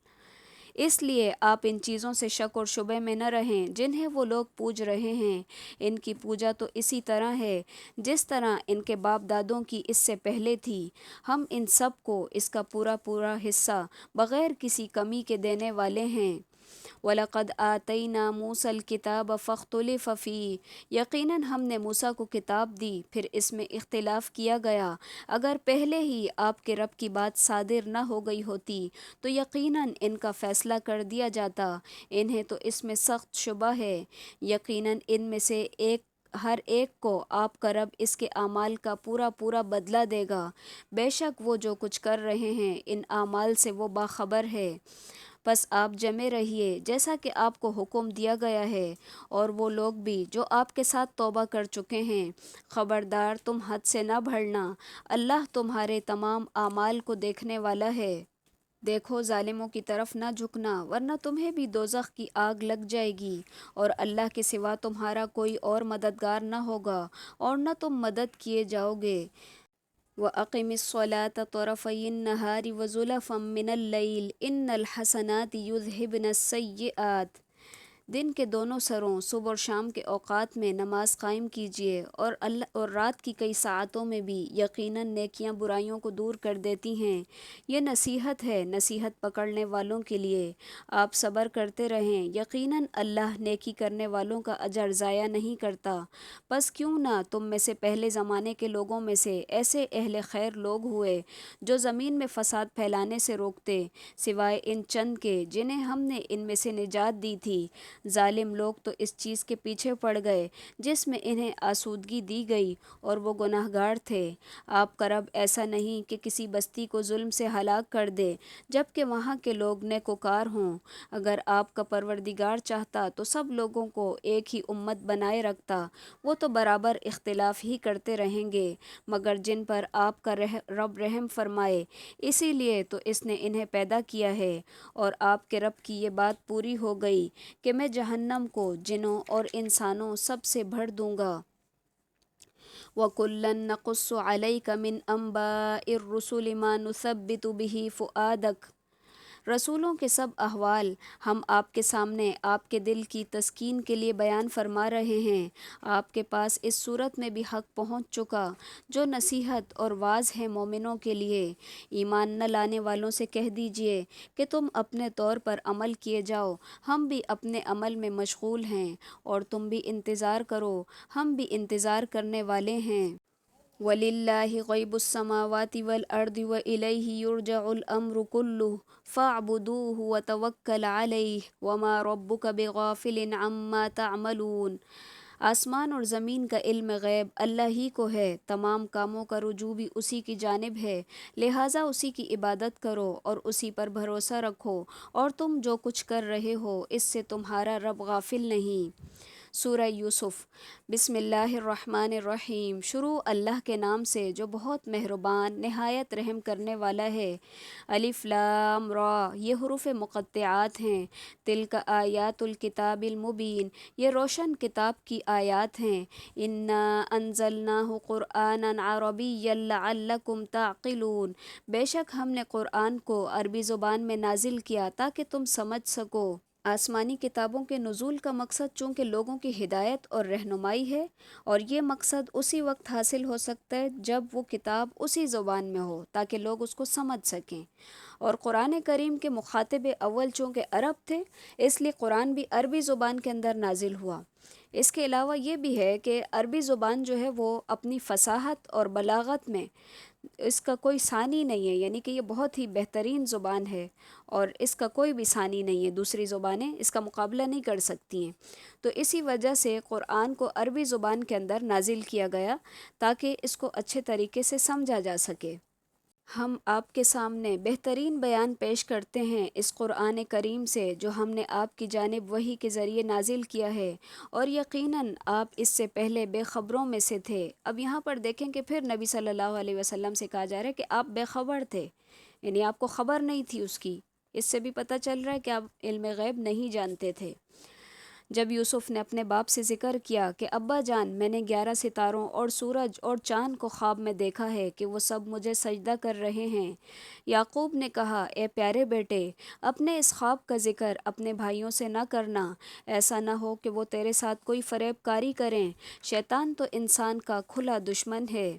اس لیے آپ ان چیزوں سے شک اور شبے میں نہ رہیں جنہیں وہ لوگ پوج رہے ہیں۔ ان کی پوجا تو اسی طرح ہے جس طرح ان کے باپ دادوں کی اس سے پہلے تھی۔ ہم ان سب کو اس کا پورا پورا حصہ بغیر کسی کمی کے دینے والے ہیں۔ وَلَقَدْ آتَيْنَا مُوسَى الْكِتَابَ فَاخْتُلِفَ فِيهِ، یقیناً ہم نے موسیٰ کو کتاب دی پھر اس میں اختلاف کیا گیا۔ اگر پہلے ہی آپ کے رب کی بات صادر نہ ہو گئی ہوتی تو یقیناً ان کا فیصلہ کر دیا جاتا، انہیں تو اس میں سخت شبہ ہے۔ یقیناً ان میں سے ہر ایک کو آپ کا رب اس کے اعمال کا پورا پورا بدلہ دے گا، بے شک وہ جو کچھ کر رہے ہیں ان اعمال سے وہ باخبر ہے۔ پس آپ جمے رہیے جیسا کہ آپ کو حکم دیا گیا ہے، اور وہ لوگ بھی جو آپ کے ساتھ توبہ کر چکے ہیں۔ خبردار تم حد سے نہ بڑھنا، اللہ تمہارے تمام اعمال کو دیکھنے والا ہے۔ دیکھو ظالموں کی طرف نہ جھکنا ورنہ تمہیں بھی دوزخ کی آگ لگ جائے گی، اور اللہ کے سوا تمہارا کوئی اور مددگار نہ ہوگا اور نہ تم مدد کیے جاؤ گے۔ وَأَقِمِ الصَّلَاةَ طَرَفَيِ النَّهَارِ وَزُلَفًا مِّنَ اللَّيْلِ إِنَّ الْحَسَنَاتِ يُذْهِبْنَ السَّيِّئَاتِ، دن کے دونوں سروں صبح اور شام کے اوقات میں نماز قائم کیجیے، اور رات کی کئی ساعتوں میں بھی، یقیناً نیکیاں برائیوں کو دور کر دیتی ہیں۔ یہ نصیحت ہے نصیحت پکڑنے والوں کے لیے۔ آپ صبر کرتے رہیں، یقیناً اللہ نیکی کرنے والوں کا اجر ضائع نہیں کرتا۔ بس کیوں نہ تم میں سے پہلے زمانے کے لوگوں میں سے ایسے اہل خیر لوگ ہوئے جو زمین میں فساد پھیلانے سے روکتے، سوائے ان چند کے جنہیں ہم نے ان میں سے نجات دی تھی۔ ظالم لوگ تو اس چیز کے پیچھے پڑ گئے جس میں انہیں آسودگی دی گئی، اور وہ گناہ گار تھے۔ آپ کا رب ایسا نہیں کہ کسی بستی کو ظلم سے ہلاک کر دے جبکہ وہاں کے لوگ نیکوکار ہوں۔ اگر آپ کا پروردگار چاہتا تو سب لوگوں کو ایک ہی امت بنائے رکھتا، وہ تو برابر اختلاف ہی کرتے رہیں گے، مگر جن پر آپ کا رب رحم فرمائے اسی لیے تو اس نے انہیں پیدا کیا ہے، اور آپ کے رب کی یہ بات پوری ہو گئی کہ میں جہنم کو جنوں اور انسانوں سب سے بھر دوں گا۔ وَكُلًّا نَقُصُّ عَلَيْكَ مِنْ أَنْبَاءِ الرُّسُلِ مَا نُثَبِّتُ بِهِ فُؤَادَكَ، رسولوں کے سب احوال ہم آپ کے سامنے آپ کے دل کی تسکین کے لیے بیان فرما رہے ہیں۔ آپ کے پاس اس صورت میں بھی حق پہنچ چکا جو نصیحت اور واعظ ہے مومنوں کے لیے۔ ایمان نہ لانے والوں سے کہہ دیجئے کہ تم اپنے طور پر عمل کیے جاؤ، ہم بھی اپنے عمل میں مشغول ہیں، اور تم بھی انتظار کرو، ہم بھی انتظار کرنے والے ہیں۔ وَلِلَّهِ غَيْبُ السَّمَاوَاتِ وَالْأَرْضِ وَإِلَيْهِ يُرْجَعُ الْأَمْرُ كُلُّهُ فَاعْبُدُوهُ وَتَوَكَّلْ عَلَيْهِ وَمَا رَبُّكَ بِغَافِلٍ عَمَّا تَعْمَلُونَ، آسمان اور زمین کا علم غیب اللہ ہی کو ہے، تمام کاموں کا رجوع بھی اسی کی جانب ہے، لہٰذا اسی کی عبادت کرو اور اسی پر بھروسہ رکھو، اور تم جو کچھ کر رہے ہو اس سے تمہارا رب غافل نہیں۔ سورہ یوسف۔ بسم اللہ الرحمن الرحیم، شروع اللہ کے نام سے جو بہت مہربان نہایت رحم کرنے والا ہے۔ الف لام را، یہ حروف مقطعات ہیں۔ تلک آیات الکتاب المبین، یہ روشن کتاب کی آیات ہیں۔ انا انزلناہ قرآنا عربیا لعلکم تعقلون، بے شک ہم نے قرآن کو عربی زبان میں نازل کیا تاکہ تم سمجھ سکو۔ آسمانی کتابوں کے نزول کا مقصد چونکہ لوگوں کی ہدایت اور رہنمائی ہے، اور یہ مقصد اسی وقت حاصل ہو سکتا ہے جب وہ کتاب اسی زبان میں ہو تاکہ لوگ اس کو سمجھ سکیں، اور قرآن کریم کے مخاطب اول چونکہ عرب تھے، اس لیے قرآن بھی عربی زبان کے اندر نازل ہوا۔ اس کے علاوہ یہ بھی ہے کہ عربی زبان جو ہے وہ اپنی فصاحت اور بلاغت میں اس کا کوئی ثانی نہیں ہے، یعنی کہ یہ بہت ہی بہترین زبان ہے اور اس کا کوئی بھی ثانی نہیں ہے، دوسری زبانیں اس کا مقابلہ نہیں کر سکتی ہیں۔ تو اسی وجہ سے قرآن کو عربی زبان کے اندر نازل کیا گیا تاکہ اس کو اچھے طریقے سے سمجھا جا سکے۔ ہم آپ کے سامنے بہترین بیان پیش کرتے ہیں اس قرآن کریم سے جو ہم نے آپ کی جانب وحی کے ذریعے نازل کیا ہے، اور یقیناً آپ اس سے پہلے بے خبروں میں سے تھے۔ اب یہاں پر دیکھیں کہ پھر نبی صلی اللہ علیہ وسلم سے کہا جا رہا ہے کہ آپ بے خبر تھے، یعنی آپ کو خبر نہیں تھی اس کی۔ اس سے بھی پتہ چل رہا ہے کہ آپ علم غیب نہیں جانتے تھے۔ جب یوسف نے اپنے باپ سے ذکر کیا کہ ابا جان، میں نے 11 ستاروں اور سورج اور چاند کو خواب میں دیکھا ہے کہ وہ سب مجھے سجدہ کر رہے ہیں، یعقوب نے کہا اے پیارے بیٹے، اپنے اس خواب کا ذکر اپنے بھائیوں سے نہ کرنا، ایسا نہ ہو کہ وہ تیرے ساتھ کوئی فریب کاری کریں، شیطان تو انسان کا کھلا دشمن ہے۔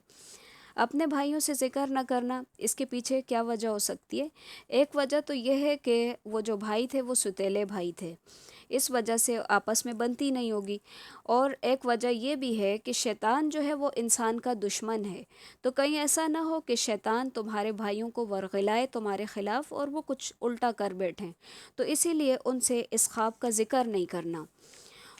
اپنے بھائیوں سے ذکر نہ کرنا، اس کے پیچھے کیا وجہ ہو سکتی ہے؟ ایک وجہ تو یہ ہے کہ وہ جو بھائی تھے وہ ستیلے بھائی تھے، اس وجہ سے آپس میں بنتی نہیں ہوگی، اور ایک وجہ یہ بھی ہے کہ شیطان جو ہے وہ انسان کا دشمن ہے، تو کہیں ایسا نہ ہو کہ شیطان تمہارے بھائیوں کو ورغلائے تمہارے خلاف اور وہ کچھ الٹا کر بیٹھیں، تو اسی لیے ان سے اس خواب کا ذکر نہیں کرنا۔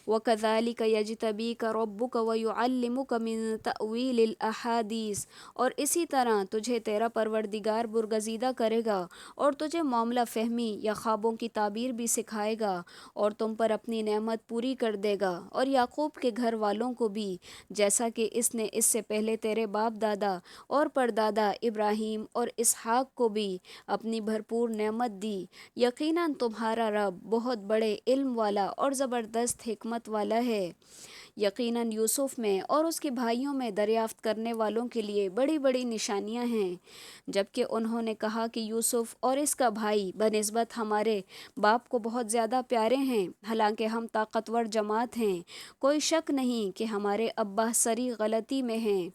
وَكَذَلِكَ يَجْتَبِيكَ رَبُّكَ وَيُعَلِّمُكَ مِن تَأْوِيلِ الْأَحَادِيثِ، اور اسی طرح تجھے تیرا پروردگار برگزیدہ کرے گا اور تجھے معاملہ فہمی یا خوابوں کی تعبیر بھی سکھائے گا، اور تم پر اپنی نعمت پوری کر دے گا، اور یعقوب کے گھر والوں کو بھی، جیسا کہ اس نے اس سے پہلے تیرے باپ دادا اور پردادا ابراہیم اور اسحاق کو بھی اپنی بھرپور نعمت دی۔ یقیناً تمہارا رب بہت بڑے علم والا اور زبردست حکمت والا ہے۔ یقیناً یوسف میں اور اس کے بھائیوں میں دریافت کرنے والوں کے لیے بڑی بڑی نشانیاں ہیں۔ جبکہ انہوں نے کہا کہ یوسف اور اس کا بھائی بنسبت ہمارے باپ کو بہت زیادہ پیارے ہیں، حالانکہ ہم طاقتور جماعت ہیں، کوئی شک نہیں کہ ہمارے ابا سری غلطی میں ہیں،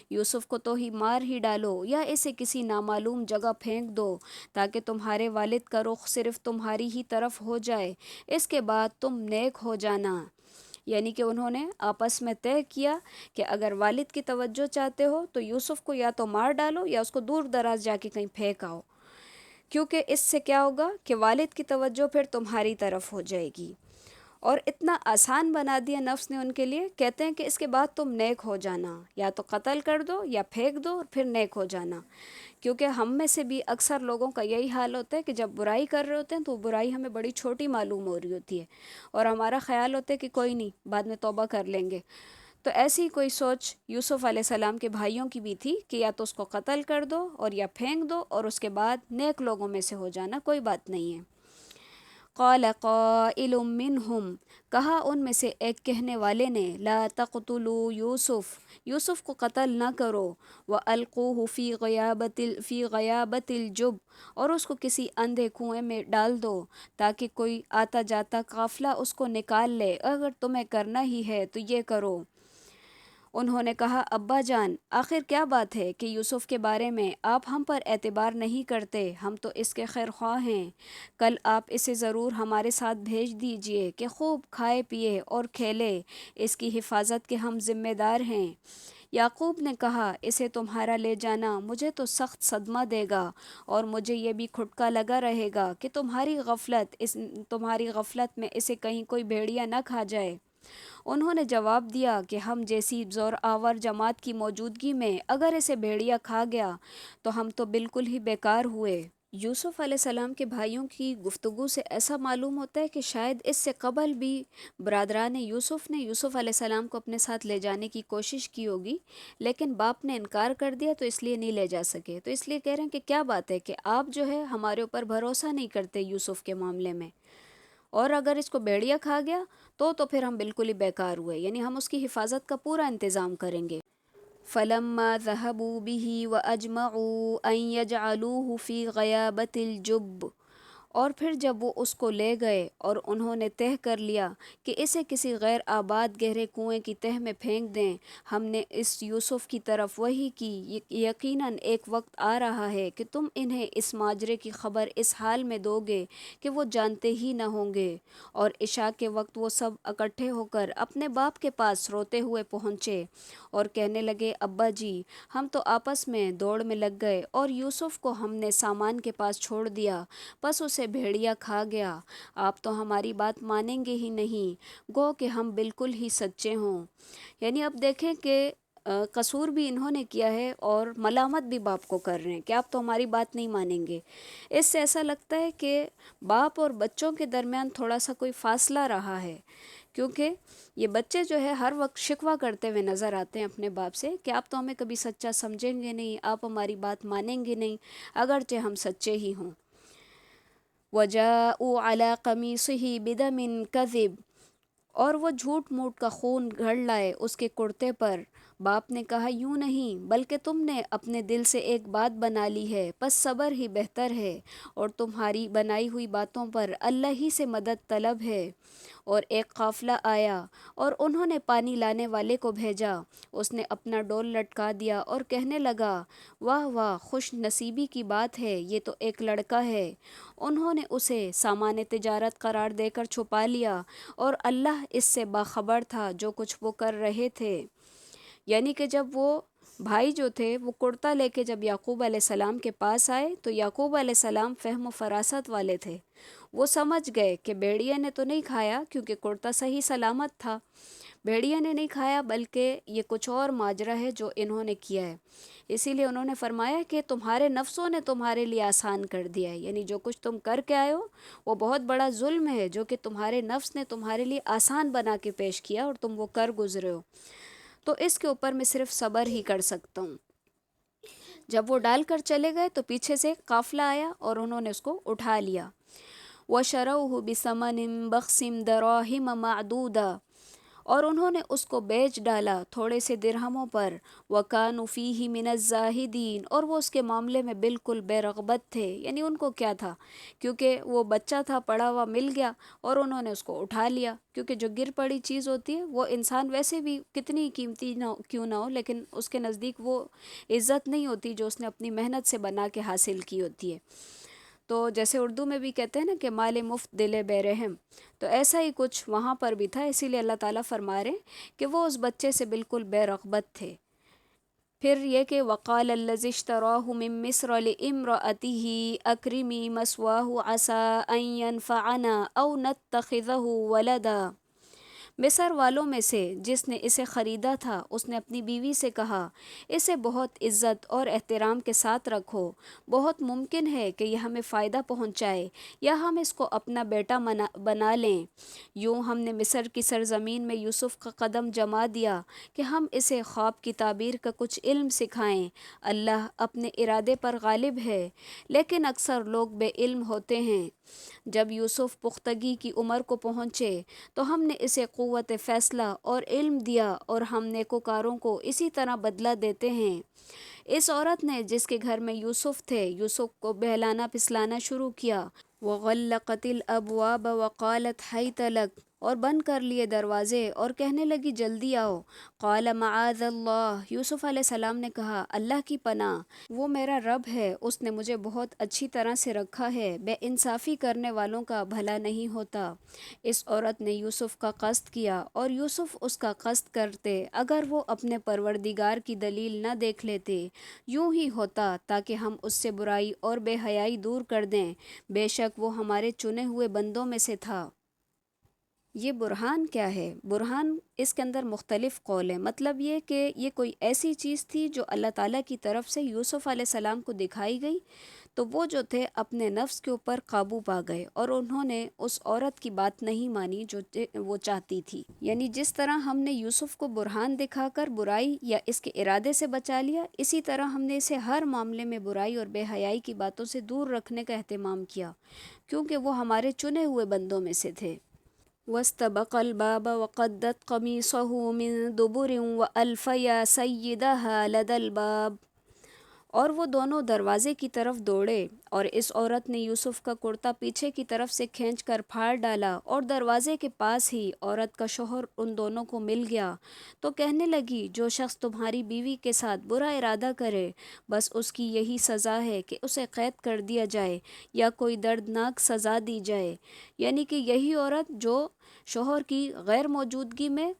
یوسف کو تو ہی مار ہی ڈالو یا اسے کسی نامعلوم جگہ پھینک دو تاکہ تمہارے والد کا رخ صرف تمہاری ہی طرف ہو جائے، اس کے بعد تم نیک ہو جانا۔ یعنی کہ انہوں نے آپس میں طے کیا کہ اگر والد کی توجہ چاہتے ہو تو یوسف کو یا تو مار ڈالو یا اس کو دور دراز جا کے کہیں پھینک آؤ، کیونکہ اس سے کیا ہوگا کہ والد کی توجہ پھر تمہاری طرف ہو جائے گی۔ اور اتنا آسان بنا دیا نفس نے ان کے لیے، کہتے ہیں کہ اس کے بعد تم نیک ہو جانا، یا تو قتل کر دو یا پھینک دو اور پھر نیک ہو جانا۔ کیونکہ ہم میں سے بھی اکثر لوگوں کا یہی حال ہوتا ہے کہ جب برائی کر رہے ہوتے ہیں تو وہ برائی ہمیں بڑی چھوٹی معلوم ہو رہی ہوتی ہے، اور ہمارا خیال ہوتا ہے کہ کوئی نہیں، بعد میں توبہ کر لیں گے۔ تو ایسی کوئی سوچ یوسف علیہ السلام کے بھائیوں کی بھی تھی کہ یا تو اس کو قتل کر دو اور یا پھینک دو اور اس کے بعد نیک لوگوں میں سے ہو جانا، کوئی بات نہیں ہے۔ قال قائل منہم، کہا ان میں سے ایک کہنے والے نے، لا تقتلوا یوسف، یوسف کو قتل نہ کرو، وَأَلْقُوهُ فی غیابت الجب، اور اس کو کسی اندھے کنویں میں ڈال دو تاکہ کوئی آتا جاتا قافلہ اس کو نکال لے، اگر تمہیں کرنا ہی ہے تو یہ کرو۔ انہوں نے کہا ابا جان، آخر کیا بات ہے کہ یوسف کے بارے میں آپ ہم پر اعتبار نہیں کرتے، ہم تو اس کے خیر خواہ ہیں، کل آپ اسے ضرور ہمارے ساتھ بھیج دیجئے کہ خوب کھائے پیے اور کھیلے، اس کی حفاظت کے ہم ذمہ دار ہیں۔ یعقوب نے کہا اسے تمہارا لے جانا مجھے تو سخت صدمہ دے گا، اور مجھے یہ بھی کھٹکا لگا رہے گا کہ تمہاری غفلت میں اسے کہیں کوئی بھیڑیا نہ کھا جائے۔ انہوں نے جواب دیا کہ ہم جیسی زور آور جماعت کی موجودگی میں اگر اسے بھیڑیا کھا گیا تو ہم تو بالکل ہی بیکار ہوئے۔ یوسف علیہ السلام کے بھائیوں کی گفتگو سے ایسا معلوم ہوتا ہے کہ شاید اس سے قبل بھی برادران یوسف نے یوسف علیہ السلام کو اپنے ساتھ لے جانے کی کوشش کی ہوگی، لیکن باپ نے انکار کر دیا تو اس لیے نہیں لے جا سکے۔ تو اس لیے کہہ رہے ہیں کہ کیا بات ہے کہ آپ جو ہے ہمارے اوپر بھروسہ نہیں کرتے یوسف کے معاملے میں، اور اگر اس کو بھیڑیا کھا گیا تو پھر ہم بالکل ہی بیکار ہوئے، یعنی ہم اس کی حفاظت کا پورا انتظام کریں گے۔ فَلَمَّا ذَهَبُوا بِهِ وَأَجْمَعُوا أَن يَجْعَلُوهُ فِي غَيَابَتِ الْجُبِّ، اور پھر جب وہ اس کو لے گئے اور انہوں نے طے کر لیا کہ اسے کسی غیر آباد گہرے کنویں کی تہ میں پھینک دیں، ہم نے اس یوسف کی طرف وحی کی، یقیناً ایک وقت آ رہا ہے کہ تم انہیں اس ماجرے کی خبر اس حال میں دو گے کہ وہ جانتے ہی نہ ہوں گے۔ اور عشاء کے وقت وہ سب اکٹھے ہو کر اپنے باپ کے پاس روتے ہوئے پہنچے اور کہنے لگے، ابا جی، ہم تو آپس میں دوڑ میں لگ گئے اور یوسف کو ہم نے سامان کے پاس چھوڑ دیا، بس اسے بھیڑیا کھا گیا۔ آپ تو ہماری بات مانیں گے ہی نہیں، گو کہ ہم بالکل ہی سچے ہوں۔ یعنی اب دیکھیں کہ قصور بھی انہوں نے کیا ہے اور ملامت بھی باپ کو کر رہے ہیں کہ آپ تو ہماری بات نہیں مانیں گے۔ اس سے ایسا لگتا ہے کہ باپ اور بچوں کے درمیان تھوڑا سا کوئی فاصلہ رہا ہے، کیونکہ یہ بچے جو ہے ہر وقت شکوہ کرتے ہوئے نظر آتے ہیں اپنے باپ سے کہ آپ تو ہمیں کبھی سچا سمجھیں گے نہیں، آپ ہماری بات مانیں گے نہیں اگرچہ ہم سچے ہی ہوں۔ وَجَاءُوا عَلَىٰ قَمِيصِهِ بِدَمٍ كَذِبٍ، اور وہ جھوٹ موٹ کا خون گھڑ لائے اس کے کرتے پر۔ باپ نے کہا، یوں نہیں، بلکہ تم نے اپنے دل سے ایک بات بنا لی ہے، پس صبر ہی بہتر ہے، اور تمہاری بنائی ہوئی باتوں پر اللہ ہی سے مدد طلب ہے۔ اور ایک قافلہ آیا اور انہوں نے پانی لانے والے کو بھیجا، اس نے اپنا ڈول لٹکا دیا اور کہنے لگا، واہ واہ، خوش نصیبی کی بات ہے، یہ تو ایک لڑکا ہے۔ انہوں نے اسے سامان تجارت قرار دے کر چھپا لیا، اور اللہ اس سے باخبر تھا جو کچھ وہ کر رہے تھے۔ یعنی کہ جب وہ بھائی جو تھے وہ کرتا لے کے جب یعقوب علیہ السلام کے پاس آئے تو یعقوب علیہ السلام فہم و فراست والے تھے، وہ سمجھ گئے کہ بھیڑیے نے تو نہیں کھایا، کیونکہ کرتا صحیح سلامت تھا، بھیڑیے نے نہیں کھایا، بلکہ یہ کچھ اور ماجرا ہے جو انہوں نے کیا ہے۔ اسی لیے انہوں نے فرمایا کہ تمہارے نفسوں نے تمہارے لیے آسان کر دیا ہے، یعنی جو کچھ تم کر کے آئے ہو وہ بہت بڑا ظلم ہے جو کہ تمہارے نفس نے تمہارے لیے آسان بنا کے پیش کیا اور تم وہ کر گزرے ہو، تو اس کے اوپر میں صرف صبر ہی کر سکتا ہوں۔ جب وہ ڈال کر چلے گئے تو پیچھے سے قافلہ آیا اور انہوں نے اس کو اٹھا لیا۔ وَشَرَوْهُ بِثَمَنٍ بَخْسٍ دَرَاهِمَ مَعْدُودَةٍ، اور انہوں نے اس کو بیچ ڈالا تھوڑے سے درہموں پر۔ وَكَانُوا فِيهِ مِنَ الزَّاهِدِينَ، اور وہ اس کے معاملے میں بالکل بے رغبت تھے، یعنی ان کو کیا تھا، کیونکہ وہ بچہ تھا پڑا ہوا مل گیا اور انہوں نے اس کو اٹھا لیا، کیونکہ جو گر پڑی چیز ہوتی ہے وہ انسان ویسے بھی کتنی قیمتی نہ کیوں نہ ہو لیکن اس کے نزدیک وہ عزت نہیں ہوتی جو اس نے اپنی محنت سے بنا کے حاصل کی ہوتی ہے۔ تو جیسے اردو میں بھی کہتے ہیں نا کہ مال مفت دل بے رحم، تو ایسا ہی کچھ وہاں پر بھی تھا، اسی لیے اللہ تعالیٰ فرما رہے ہیں کہ وہ اس بچے سے بالکل بے رغبت تھے۔ پھر یہ کہ وقال الذی اشتراہ من مصر لامرأته اکرمی مثواہ عسیٰ ان ینفعنا او نتخذہ ولدا، مصر والوں میں سے جس نے اسے خریدا تھا اس نے اپنی بیوی سے کہا، اسے بہت عزت اور احترام کے ساتھ رکھو، بہت ممکن ہے کہ یہ ہمیں فائدہ پہنچائے یا ہم اس کو اپنا بیٹا بنا لیں۔ یوں ہم نے مصر کی سرزمین میں یوسف کا قدم جما دیا کہ ہم اسے خواب کی تعبیر کا کچھ علم سکھائیں، اللہ اپنے ارادے پر غالب ہے، لیکن اکثر لوگ بے علم ہوتے ہیں۔ جب یوسف پختگی کی عمر کو پہنچے تو ہم نے اسے قوت فیصلہ اور علم دیا، اور ہم نیکوکاروں کو اسی طرح بدلہ دیتے ہیں۔ اس عورت نے جس کے گھر میں یوسف تھے یوسف کو بہلانا پسلانا شروع کیا۔ وغلقت الابواب وقالت حیت لک، اور بند کر لیے دروازے اور کہنے لگی جلدی آؤ۔ قال معاذ اللہ، یوسف علیہ السلام نے کہا اللہ کی پناہ، وہ میرا رب ہے، اس نے مجھے بہت اچھی طرح سے رکھا ہے، بے انصافی کرنے والوں کا بھلا نہیں ہوتا۔ اس عورت نے یوسف کا قصد کیا اور یوسف اس کا قصد کرتے اگر وہ اپنے پروردگار کی دلیل نہ دیکھ لیتے، یوں ہی ہوتا تاکہ ہم اس سے برائی اور بے حیائی دور کر دیں، بے شک وہ ہمارے چنے ہوئے بندوں میں سے تھا۔ یہ برہان کیا ہے؟ برہان اس کے اندر مختلف قول ہیں، مطلب یہ کہ یہ کوئی ایسی چیز تھی جو اللہ تعالیٰ کی طرف سے یوسف علیہ السلام کو دکھائی گئی، تو وہ جو تھے اپنے نفس کے اوپر قابو پا گئے اور انہوں نے اس عورت کی بات نہیں مانی جو وہ چاہتی تھی۔ یعنی جس طرح ہم نے یوسف کو برہان دکھا کر برائی یا اس کے ارادے سے بچا لیا، اسی طرح ہم نے اسے ہر معاملے میں برائی اور بے حیائی کی باتوں سے دور رکھنے کا اہتمام کیا، کیونکہ وہ ہمارے چنے ہوئے بندوں میں سے تھے۔ واستبق الباب وقدت قمیصه من دبر وألف يا سيدها لدى الباب، اور وہ دونوں دروازے کی طرف دوڑے، اور اس عورت نے یوسف کا کرتا پیچھے کی طرف سے کھینچ کر پھاڑ ڈالا، اور دروازے کے پاس ہی عورت کا شوہر ان دونوں کو مل گیا، تو کہنے لگی جو شخص تمہاری بیوی کے ساتھ برا ارادہ کرے بس اس کی یہی سزا ہے کہ اسے قید کر دیا جائے یا کوئی دردناک سزا دی جائے۔ یعنی کہ یہی عورت جو شوہر کی غیر موجودگی میں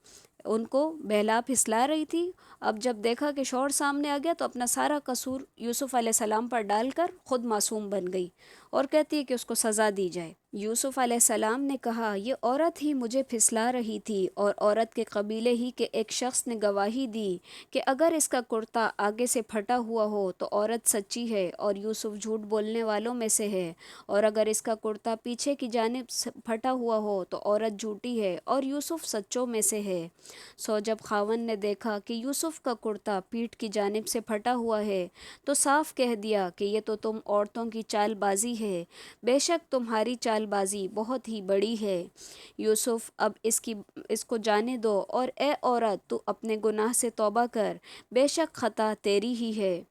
ان کو بہلا پھسلا رہی تھی، اب جب دیکھا کہ شوہر سامنے آ گیا تو اپنا سارا قصور یوسف علیہ السلام پر ڈال کر خود معصوم بن گئی اور کہتی ہے کہ اس کو سزا دی جائے۔ یوسف علیہ السلام نے کہا یہ عورت ہی مجھے پھسلا رہی تھی، اور عورت کے قبیلے ہی کے ایک شخص نے گواہی دی کہ اگر اس کا کرتا آگے سے پھٹا ہوا ہو تو عورت سچی ہے اور یوسف جھوٹ بولنے والوں میں سے ہے، اور اگر اس کا کرتا پیچھے کی جانب پھٹا ہوا ہو تو عورت جھوٹی ہے اور یوسف سچوں میں سے ہے۔ سو جب خاوند نے دیکھا کہ یوسف کا کرتا پیٹھ کی جانب سے پھٹا ہوا ہے تو صاف کہہ دیا کہ یہ تو تم عورتوں کی چال بازی ہے، بے شک تمہاری چال بازی بہت ہی بڑی ہے۔ یوسف اب اس کو جانے دو، اور اے عورت تو اپنے گناہ سے توبہ کر، بے شک خطا تیری ہی ہے۔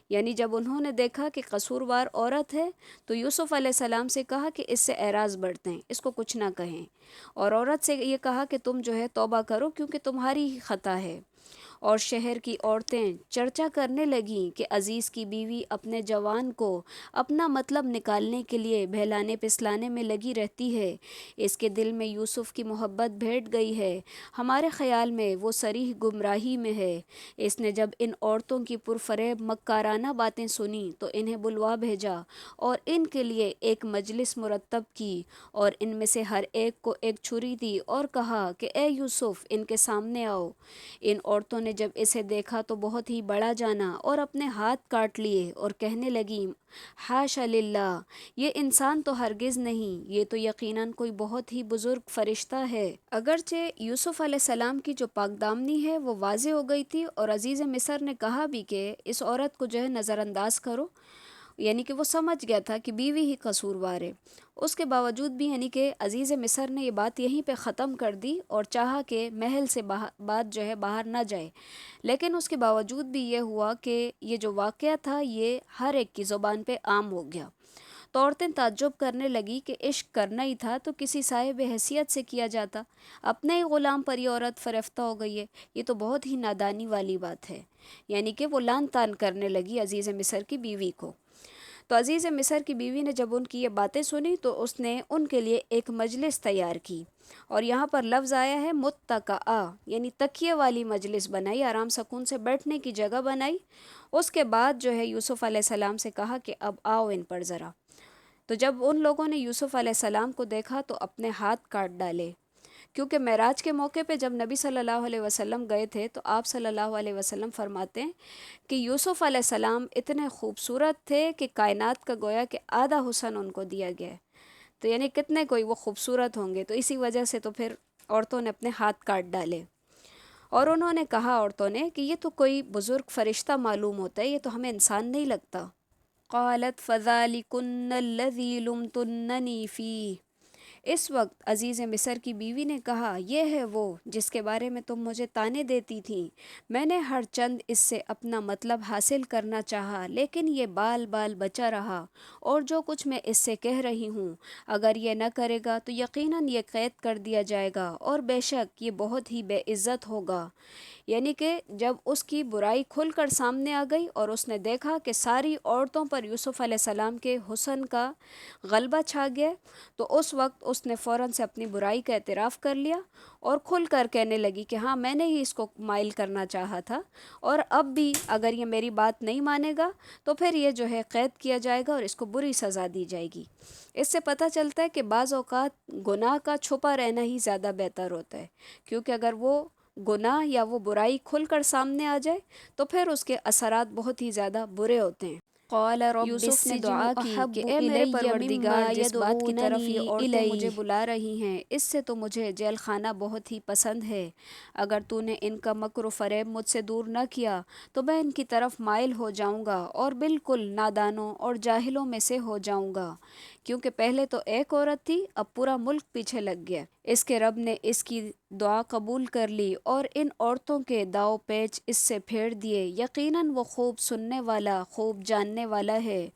یعنی جب انہوں نے دیکھا کہ قصوروار عورت ہے تو یوسف علیہ السلام سے کہا کہ اس سے اعراض برتیں، اس کو کچھ نہ کہیں، اور عورت سے یہ کہا کہ تم جو ہے توبہ کرو کیونکہ تمہاری ہی خطا ہے۔ اور شہر کی عورتیں چرچا کرنے لگیں کہ عزیز کی بیوی اپنے جوان کو اپنا مطلب نکالنے کے لیے بہلانے پسلانے میں لگی رہتی ہے، اس کے دل میں یوسف کی محبت بھیٹ گئی ہے، ہمارے خیال میں وہ صریح گمراہی میں ہے۔ اس نے جب ان عورتوں کی پرفریب مکارانہ باتیں سنی تو انہیں بلوا بھیجا اور ان کے لیے ایک مجلس مرتب کی، اور ان میں سے ہر ایک کو ایک چھری دی اور کہا کہ اے یوسف ان کے سامنے آؤ۔ ان عورتوں نے جب اسے دیکھا تو بہت ہی بڑا جانا اور اپنے ہاتھ کاٹ لیے اور کہنے لگیں حاشا للہ، یہ انسان تو ہرگز نہیں، یہ تو یقیناً کوئی بہت ہی بزرگ فرشتہ ہے۔ اگرچہ یوسف علیہ السلام کی جو پاک دامنی ہے وہ واضح ہو گئی تھی، اور عزیز مصر نے کہا بھی کہ اس عورت کو جو ہے نظر انداز کرو، یعنی کہ وہ سمجھ گیا تھا کہ بیوی ہی قصوروار ہے، اس کے باوجود بھی یعنی کہ عزیز مصر نے یہ بات یہیں پہ ختم کر دی اور چاہا کہ محل سے بات جو ہے باہر نہ جائے، لیکن اس کے باوجود بھی یہ ہوا کہ یہ جو واقعہ تھا یہ ہر ایک کی زبان پہ عام ہو گیا، تو عورتیں تعجب کرنے لگی کہ عشق کرنا ہی تھا تو کسی صاحب حیثیت سے کیا جاتا، اپنے ہی غلام پر یہ عورت فریفتہ ہو گئی ہے، یہ تو بہت ہی نادانی والی بات ہے۔ یعنی کہ وہ لان تان کرنے لگی عزیز مصر کی بیوی کو۔ تو عزیز مصر کی بیوی نے جب ان کی یہ باتیں سنی تو اس نے ان کے لیے ایک مجلس تیار کی، اور یہاں پر لفظ آیا ہے متکئہ، یعنی تکیے والی مجلس بنائی، آرام سکون سے بیٹھنے کی جگہ بنائی۔ اس کے بعد جو ہے یوسف علیہ السلام سے کہا کہ اب آؤ ان پر ذرا۔ تو جب ان لوگوں نے یوسف علیہ السلام کو دیکھا تو اپنے ہاتھ کاٹ ڈالے، کیونکہ معراج کے موقع پہ جب نبی صلی اللہ علیہ وسلم گئے تھے تو آپ صلی اللہ علیہ وسلم فرماتے ہیں کہ یوسف علیہ السلام اتنے خوبصورت تھے کہ کائنات کا گویا کہ آدھا حسن ان کو دیا گیا ہے، تو یعنی کتنے کوئی وہ خوبصورت ہوں گے، تو اسی وجہ سے تو پھر عورتوں نے اپنے ہاتھ کاٹ ڈالے، اور انہوں نے کہا عورتوں نے کہ یہ تو کوئی بزرگ فرشتہ معلوم ہوتا ہے، یہ تو ہمیں انسان نہیں لگتا۔ قالت فذلکن الذی لمتننی فیہ، اس وقت عزیز مصر کی بیوی نے کہا یہ ہے وہ جس کے بارے میں تم مجھے طعنے دیتی تھیں، میں نے ہر چند اس سے اپنا مطلب حاصل کرنا چاہا لیکن یہ بال بال بچا رہا، اور جو کچھ میں اس سے کہہ رہی ہوں اگر یہ نہ کرے گا تو یقیناً یہ قید کر دیا جائے گا اور بے شک یہ بہت ہی بے عزت ہوگا۔ یعنی کہ جب اس کی برائی کھل کر سامنے آ گئی اور اس نے دیکھا کہ ساری عورتوں پر یوسف علیہ السلام کے حسن کا غلبہ چھا گیا، تو اس وقت اس نے فوراً سے اپنی برائی کا اعتراف کر لیا اور کھل کر کہنے لگی کہ ہاں میں نے ہی اس کو مائل کرنا چاہا تھا، اور اب بھی اگر یہ میری بات نہیں مانے گا تو پھر یہ جو ہے قید کیا جائے گا اور اس کو بری سزا دی جائے گی۔ اس سے پتہ چلتا ہے کہ بعض اوقات گناہ کا چھپا رہنا ہی زیادہ بہتر ہوتا ہے، کیونکہ اگر وہ گناہ یا وہ برائی کھل کر سامنے آ جائے تو پھر اس کے اثرات بہت ہی زیادہ برے ہوتے ہیں۔ قال رب یوسف نے دعا کی کہ اے میرے پروردگار جس بات کی طرف یہ عورتیں مجھے بلا رہی ہیں اس سے تو مجھے جیل خانہ بہت ہی پسند ہے، اگر تو نے ان کا مکر و فریب مجھ سے دور نہ کیا تو میں ان کی طرف مائل ہو جاؤں گا اور بالکل نادانوں اور جاہلوں میں سے ہو جاؤں گا، کیونکہ پہلے تو ایک عورت تھی اب پورا ملک پیچھے لگ گیا۔ اس کے رب نے اس کی دعا قبول کر لی اور ان عورتوں کے داؤ پیچ اس سے پھیر دیے۔ یقیناً وہ خوب سننے والا، خوب جاننے والا ہے۔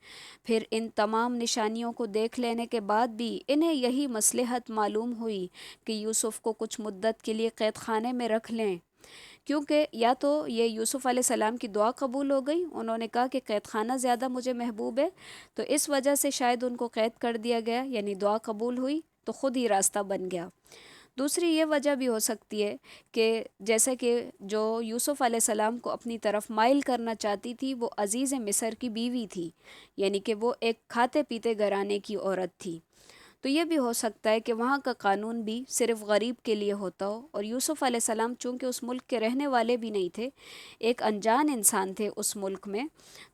پھر ان تمام نشانیوں کو دیکھ لینے کے بعد بھی انہیں یہی مصلحت معلوم ہوئی کہ یوسف کو کچھ مدت کے لیے قید خانے میں رکھ لیں، کیونکہ یا تو یہ یوسف علیہ السلام کی دعا قبول ہو گئی، انہوں نے کہا کہ قید خانہ زیادہ مجھے محبوب ہے، تو اس وجہ سے شاید ان کو قید کر دیا گیا، یعنی دعا قبول ہوئی تو خود ہی راستہ بن گیا۔ دوسری یہ وجہ بھی ہو سکتی ہے کہ جیسے کہ جو یوسف علیہ السلام کو اپنی طرف مائل کرنا چاہتی تھی وہ عزیز مصر کی بیوی تھی، یعنی کہ وہ ایک کھاتے پیتے گھرانے کی عورت تھی۔ تو یہ بھی ہو سکتا ہے کہ وہاں کا قانون بھی صرف غریب کے لیے ہوتا ہو، اور یوسف علیہ السلام چونکہ اس ملک کے رہنے والے بھی نہیں تھے، ایک انجان انسان تھے اس ملک میں،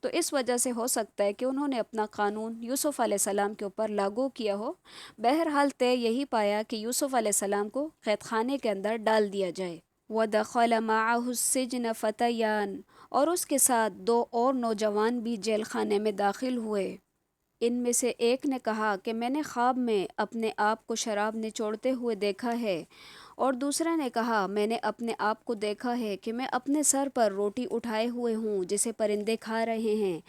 تو اس وجہ سے ہو سکتا ہے کہ انہوں نے اپنا قانون یوسف علیہ السلام کے اوپر لاگو کیا ہو۔ بہرحال طے یہی پایا کہ یوسف علیہ السلام کو قید خانے کے اندر ڈال دیا جائے۔ وَدَخَلَ مَعَهُ السِّجْنَ فَتَيَّانِ، اور اس کے ساتھ دو اور نوجوان بھی جیل خانے میں داخل ہوئے۔ ان میں سے ایک نے کہا کہ میں نے خواب میں اپنے آپ کو شراب نچوڑتے ہوئے دیکھا ہے، اور دوسرے نے کہا میں نے اپنے آپ کو دیکھا ہے کہ میں اپنے سر پر روٹی اٹھائے ہوئے ہوں جسے پرندے کھا رہے ہیں۔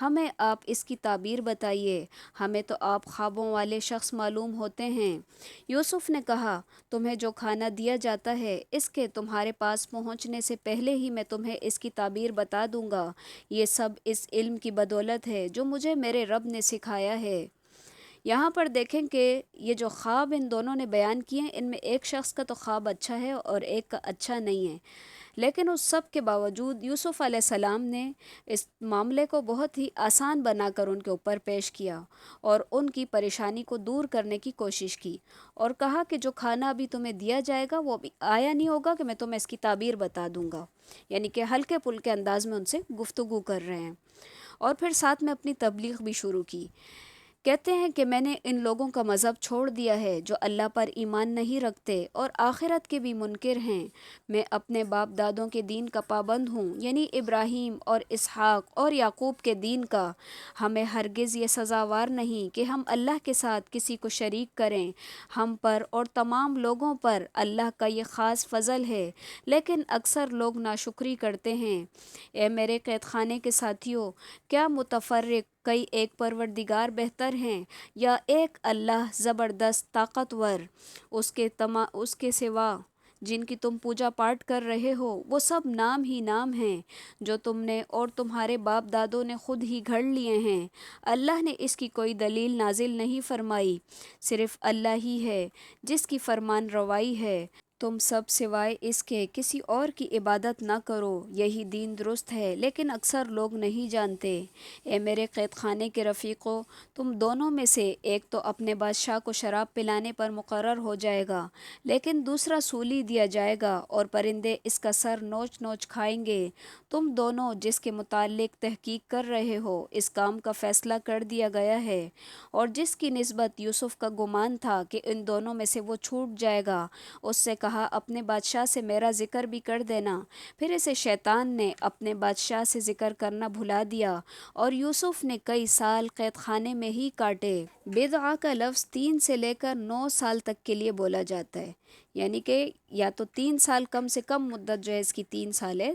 ہمیں آپ اس کی تعبیر بتائیے، ہمیں تو آپ خوابوں والے شخص معلوم ہوتے ہیں۔ یوسف نے کہا تمہیں جو کھانا دیا جاتا ہے اس کے تمہارے پاس پہنچنے سے پہلے ہی میں تمہیں اس کی تعبیر بتا دوں گا۔ یہ سب اس علم کی بدولت ہے جو مجھے میرے رب نے سکھایا ہے۔ یہاں پر دیکھیں کہ یہ جو خواب ان دونوں نے بیان کیے ہیں، ان میں ایک شخص کا تو خواب اچھا ہے اور ایک کا اچھا نہیں ہے، لیکن اس سب کے باوجود یوسف علیہ السلام نے اس معاملے کو بہت ہی آسان بنا کر ان کے اوپر پیش کیا اور ان کی پریشانی کو دور کرنے کی کوشش کی، اور کہا کہ جو کھانا ابھی تمہیں دیا جائے گا وہ ابھی آیا نہیں ہوگا کہ میں تمہیں اس کی تعبیر بتا دوں گا، یعنی کہ ہلکے پھلکے انداز میں ان سے گفتگو کر رہے ہیں، اور پھر ساتھ میں اپنی تبلیغ بھی شروع کی۔ کہتے ہیں کہ میں نے ان لوگوں کا مذہب چھوڑ دیا ہے جو اللہ پر ایمان نہیں رکھتے اور آخرت کے بھی منکر ہیں۔ میں اپنے باپ دادوں کے دین کا پابند ہوں، یعنی ابراہیم اور اسحاق اور یعقوب کے دین کا۔ ہمیں ہرگز یہ سزاوار نہیں کہ ہم اللہ کے ساتھ کسی کو شریک کریں۔ ہم پر اور تمام لوگوں پر اللہ کا یہ خاص فضل ہے، لیکن اکثر لوگ ناشکری کرتے ہیں۔ اے میرے قید خانے کے ساتھیوں، کیا متفرق کئی ایک پروردگار بہتر ہیں یا ایک اللہ زبردست طاقتور؟ اس کے سوا جن کی تم پوجا پاٹ کر رہے ہو وہ سب نام ہی نام ہیں جو تم نے اور تمہارے باپ دادوں نے خود ہی گھڑ لیے ہیں۔ اللہ نے اس کی کوئی دلیل نازل نہیں فرمائی، صرف اللہ ہی ہے جس کی فرمان روائی ہے۔ تم سب سوائے اس کے کسی اور کی عبادت نہ کرو، یہی دین درست ہے، لیکن اکثر لوگ نہیں جانتے۔ اے میرے قید خانے کے رفیقو، تم دونوں میں سے ایک تو اپنے بادشاہ کو شراب پلانے پر مقرر ہو جائے گا، لیکن دوسرا سولی دیا جائے گا اور پرندے اس کا سر نوچ نوچ کھائیں گے۔ تم دونوں جس کے متعلق تحقیق کر رہے ہو اس کام کا فیصلہ کر دیا گیا ہے، اور جس کی نسبت یوسف کا گمان تھا کہ ان دونوں میں سے وہ چھوٹ جائے گا، اس سے کہا اپنے بادشاہ سے میرا ذکر بھی کر دینا۔ پھر اسے شیطان نے اپنے بادشاہ سے ذکر کرنا بھلا دیا اور یوسف نے کئی سال قید خانے میں ہی کاٹے۔ بضع کا لفظ 3 سے لے کر 9 سال تک کے لیے بولا جاتا ہے، یعنی کہ یا تو 3 سال، کم سے کم مدت جو ہے اس کی 3 سال ہے۔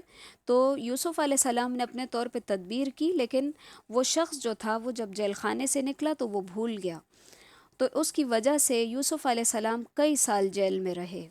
تو یوسف علیہ السلام نے اپنے طور پہ تدبیر کی، لیکن وہ شخص جو تھا وہ جب جیل خانے سے نکلا تو وہ بھول گیا، تو اس کی وجہ سے یوسف علیہ السلام کئی سال جیل میں رہے۔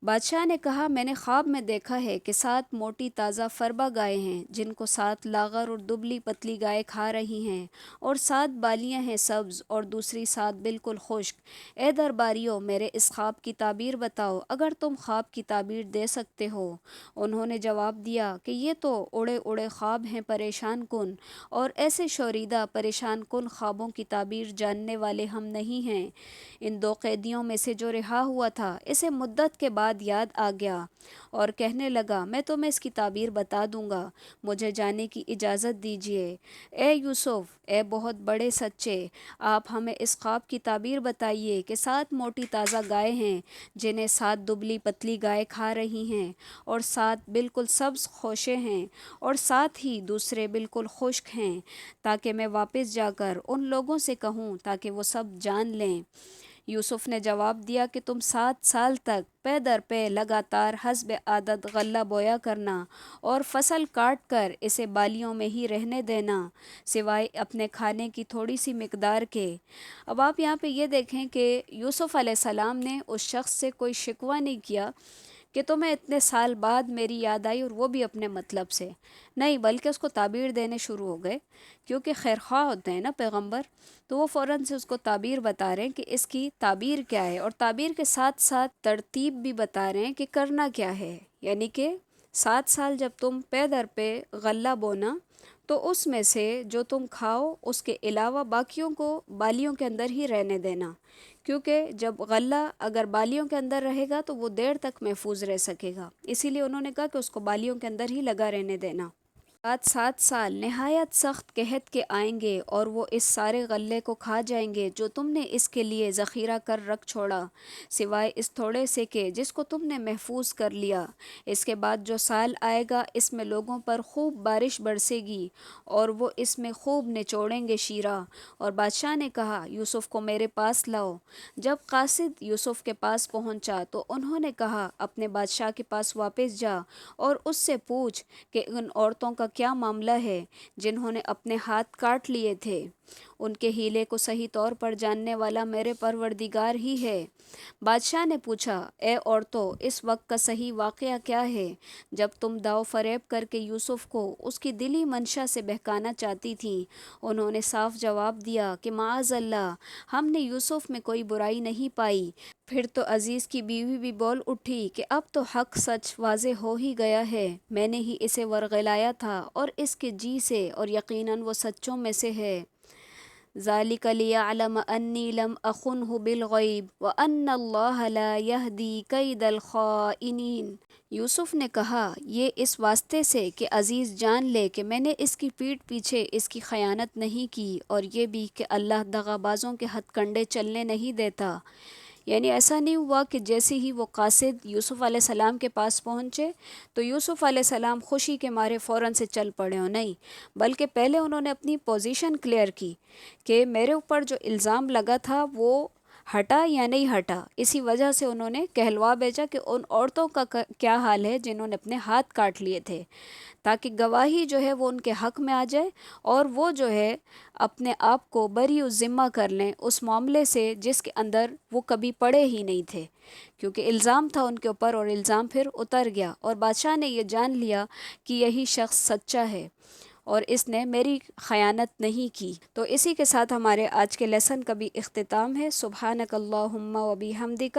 بادشاہ نے کہا میں نے خواب میں دیکھا ہے کہ 7 موٹی تازہ فربا گائے ہیں جن کو 7 لاغر اور دبلی پتلی گائے کھا رہی ہیں، اور 7 بالیاں ہیں سبز اور دوسری 7 بالکل خشک۔ اے درباریوں، میرے اس خواب کی تعبیر بتاؤ اگر تم خواب کی تعبیر دے سکتے ہو۔ انہوں نے جواب دیا کہ یہ تو اڑے اڑے خواب ہیں پریشان کن، اور ایسے شوریدہ پریشان کن خوابوں کی تعبیر جاننے والے ہم نہیں ہیں۔ ان 2 قیدیوں میں سے جو رہا ہوا تھا اسے مدت کے بعد یاد آ گیا اور کہنے لگا میں تمہیں اس کی تعبیر بتا دوں گا، مجھے جانے کی اجازت دیجیے۔ اے یوسف، اے بہت بڑے سچے، آپ ہمیں اس خواب کی تعبیر بتائیے کہ 7 موٹی تازہ گائے ہیں جنہیں 7 دبلی پتلی گائے کھا رہی ہیں، اور 7 بالکل سبز خوشے ہیں، اور 7 ہی دوسرے بالکل خشک ہیں، تاکہ میں واپس جا کر ان لوگوں سے کہوں تاکہ وہ سب جان لیں۔ یوسف نے جواب دیا کہ تم 7 سال تک پے در پے لگاتار حسب عادت غلہ بویا کرنا اور فصل کاٹ کر اسے بالیوں میں ہی رہنے دینا سوائے اپنے کھانے کی تھوڑی سی مقدار کے۔ اب آپ یہاں پہ یہ دیکھیں کہ یوسف علیہ السلام نے اس شخص سے کوئی شکوہ نہیں کیا کہ تمہیں اتنے سال بعد میری یاد آئی، اور وہ بھی اپنے مطلب سے نہیں، بلکہ اس کو تعبیر دینے شروع ہو گئے، کیونکہ خیرخواہ ہوتے ہیں نا پیغمبر، تو وہ فوراً سے اس کو تعبیر بتا رہے ہیں کہ اس کی تعبیر کیا ہے، اور تعبیر کے ساتھ ساتھ ترتیب بھی بتا رہے ہیں کہ کرنا کیا ہے۔ یعنی کہ 7 سال جب تم پے در پہ غلہ بونا تو اس میں سے جو تم کھاؤ اس کے علاوہ باقیوں کو بالیوں کے اندر ہی رہنے دینا، کیونکہ جب غلہ اگر بالیوں کے اندر رہے گا تو وہ دیر تک محفوظ رہ سکے گا، اسی لیے انہوں نے کہا کہ اس کو بالیوں کے اندر ہی لگا رہنے دینا۔ بعد 7 سال نہایت سخت قحط کے آئیں گے اور وہ اس سارے غلے کو کھا جائیں گے جو تم نے اس کے لیے ذخیرہ کر رکھ چھوڑا، سوائے اس تھوڑے سے کے جس کو تم نے محفوظ کر لیا۔ اس کے بعد جو سال آئے گا اس میں لوگوں پر خوب بارش برسے گی اور وہ اس میں خوب نچوڑیں گے شیرہ۔ اور بادشاہ نے کہا یوسف کو میرے پاس لاؤ۔ جب قاصد یوسف کے پاس پہنچا تو انہوں نے کہا اپنے بادشاہ کے پاس واپس جا اور اس سے پوچھ کہ ان عورتوں کا کیا معاملہ ہے جنہوں نے اپنے ہاتھ کاٹ لیے تھے، ان کے ہیلے کو صحیح طور پر جاننے والا میرے پروردگار ہی ہے۔ بادشاہ نے پوچھا اے عورتوں، اس وقت کا صحیح واقعہ کیا ہے جب تم داؤ فریب کر کے یوسف کو اس کی دلی منشا سے بہکانا چاہتی تھیں؟ انہوں نے صاف جواب دیا کہ معاذ اللہ، ہم نے یوسف میں کوئی برائی نہیں پائی۔ پھر تو عزیز کی بیوی بھی بول اٹھی کہ اب تو حق سچ واضح ہو ہی گیا ہے، میں نے ہی اسے ورغلایا تھا اور اس کے جی سے، اور یقیناً وہ سچوں میں سے ہے۔ ذَلِكَ لِيَعْلَمَ أَنِّي لَمْ أَخُنْهُ بِالْغَيْبِ وَأَنَّ اللَّهَ لَا يَهْدِي كَيْدَ الْخَائِنِينَ۔ یوسف نے کہا یہ اس واسطے سے کہ عزیز جان لے کہ میں نے اس کی پیٹھ پیچھے اس کی خیانت نہیں کی، اور یہ بھی کہ اللہ دغا بازوں کے ہتھ کنڈے چلنے نہیں دیتا۔ یعنی ایسا نہیں ہوا کہ جیسے ہی وہ قاصد یوسف علیہ السلام کے پاس پہنچے تو یوسف علیہ السلام خوشی کے مارے فوراً سے چل پڑے ہوں، نہیں، بلکہ پہلے انہوں نے اپنی پوزیشن کلیئر کی کہ میرے اوپر جو الزام لگا تھا وہ ہٹا یا نہیں ہٹا۔ اسی وجہ سے انہوں نے کہلوا بھیجا کہ ان عورتوں کا کیا حال ہے جنہوں نے اپنے ہاتھ کاٹ لیے تھے، تاکہ گواہی جو ہے وہ ان کے حق میں آ جائے اور وہ جو ہے اپنے آپ کو بری الذمہ کر لیں اس معاملے سے جس کے اندر وہ کبھی پڑے ہی نہیں تھے، کیونکہ الزام تھا ان کے اوپر اور الزام پھر اتر گیا، اور بادشاہ نے یہ جان لیا کہ یہی شخص سچا ہے اور اس نے میری خیانت نہیں کی۔ تو اسی کے ساتھ ہمارے آج کے لیسن کا بھی اختتام ہے۔ سبحانک اللہم و بحمدک،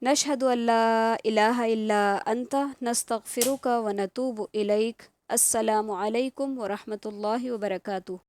نشہد ان لا الہ الا انت، نستغفرک و نتوب الیک۔ السلام علیکم ورحمۃ اللہ وبرکاتہ۔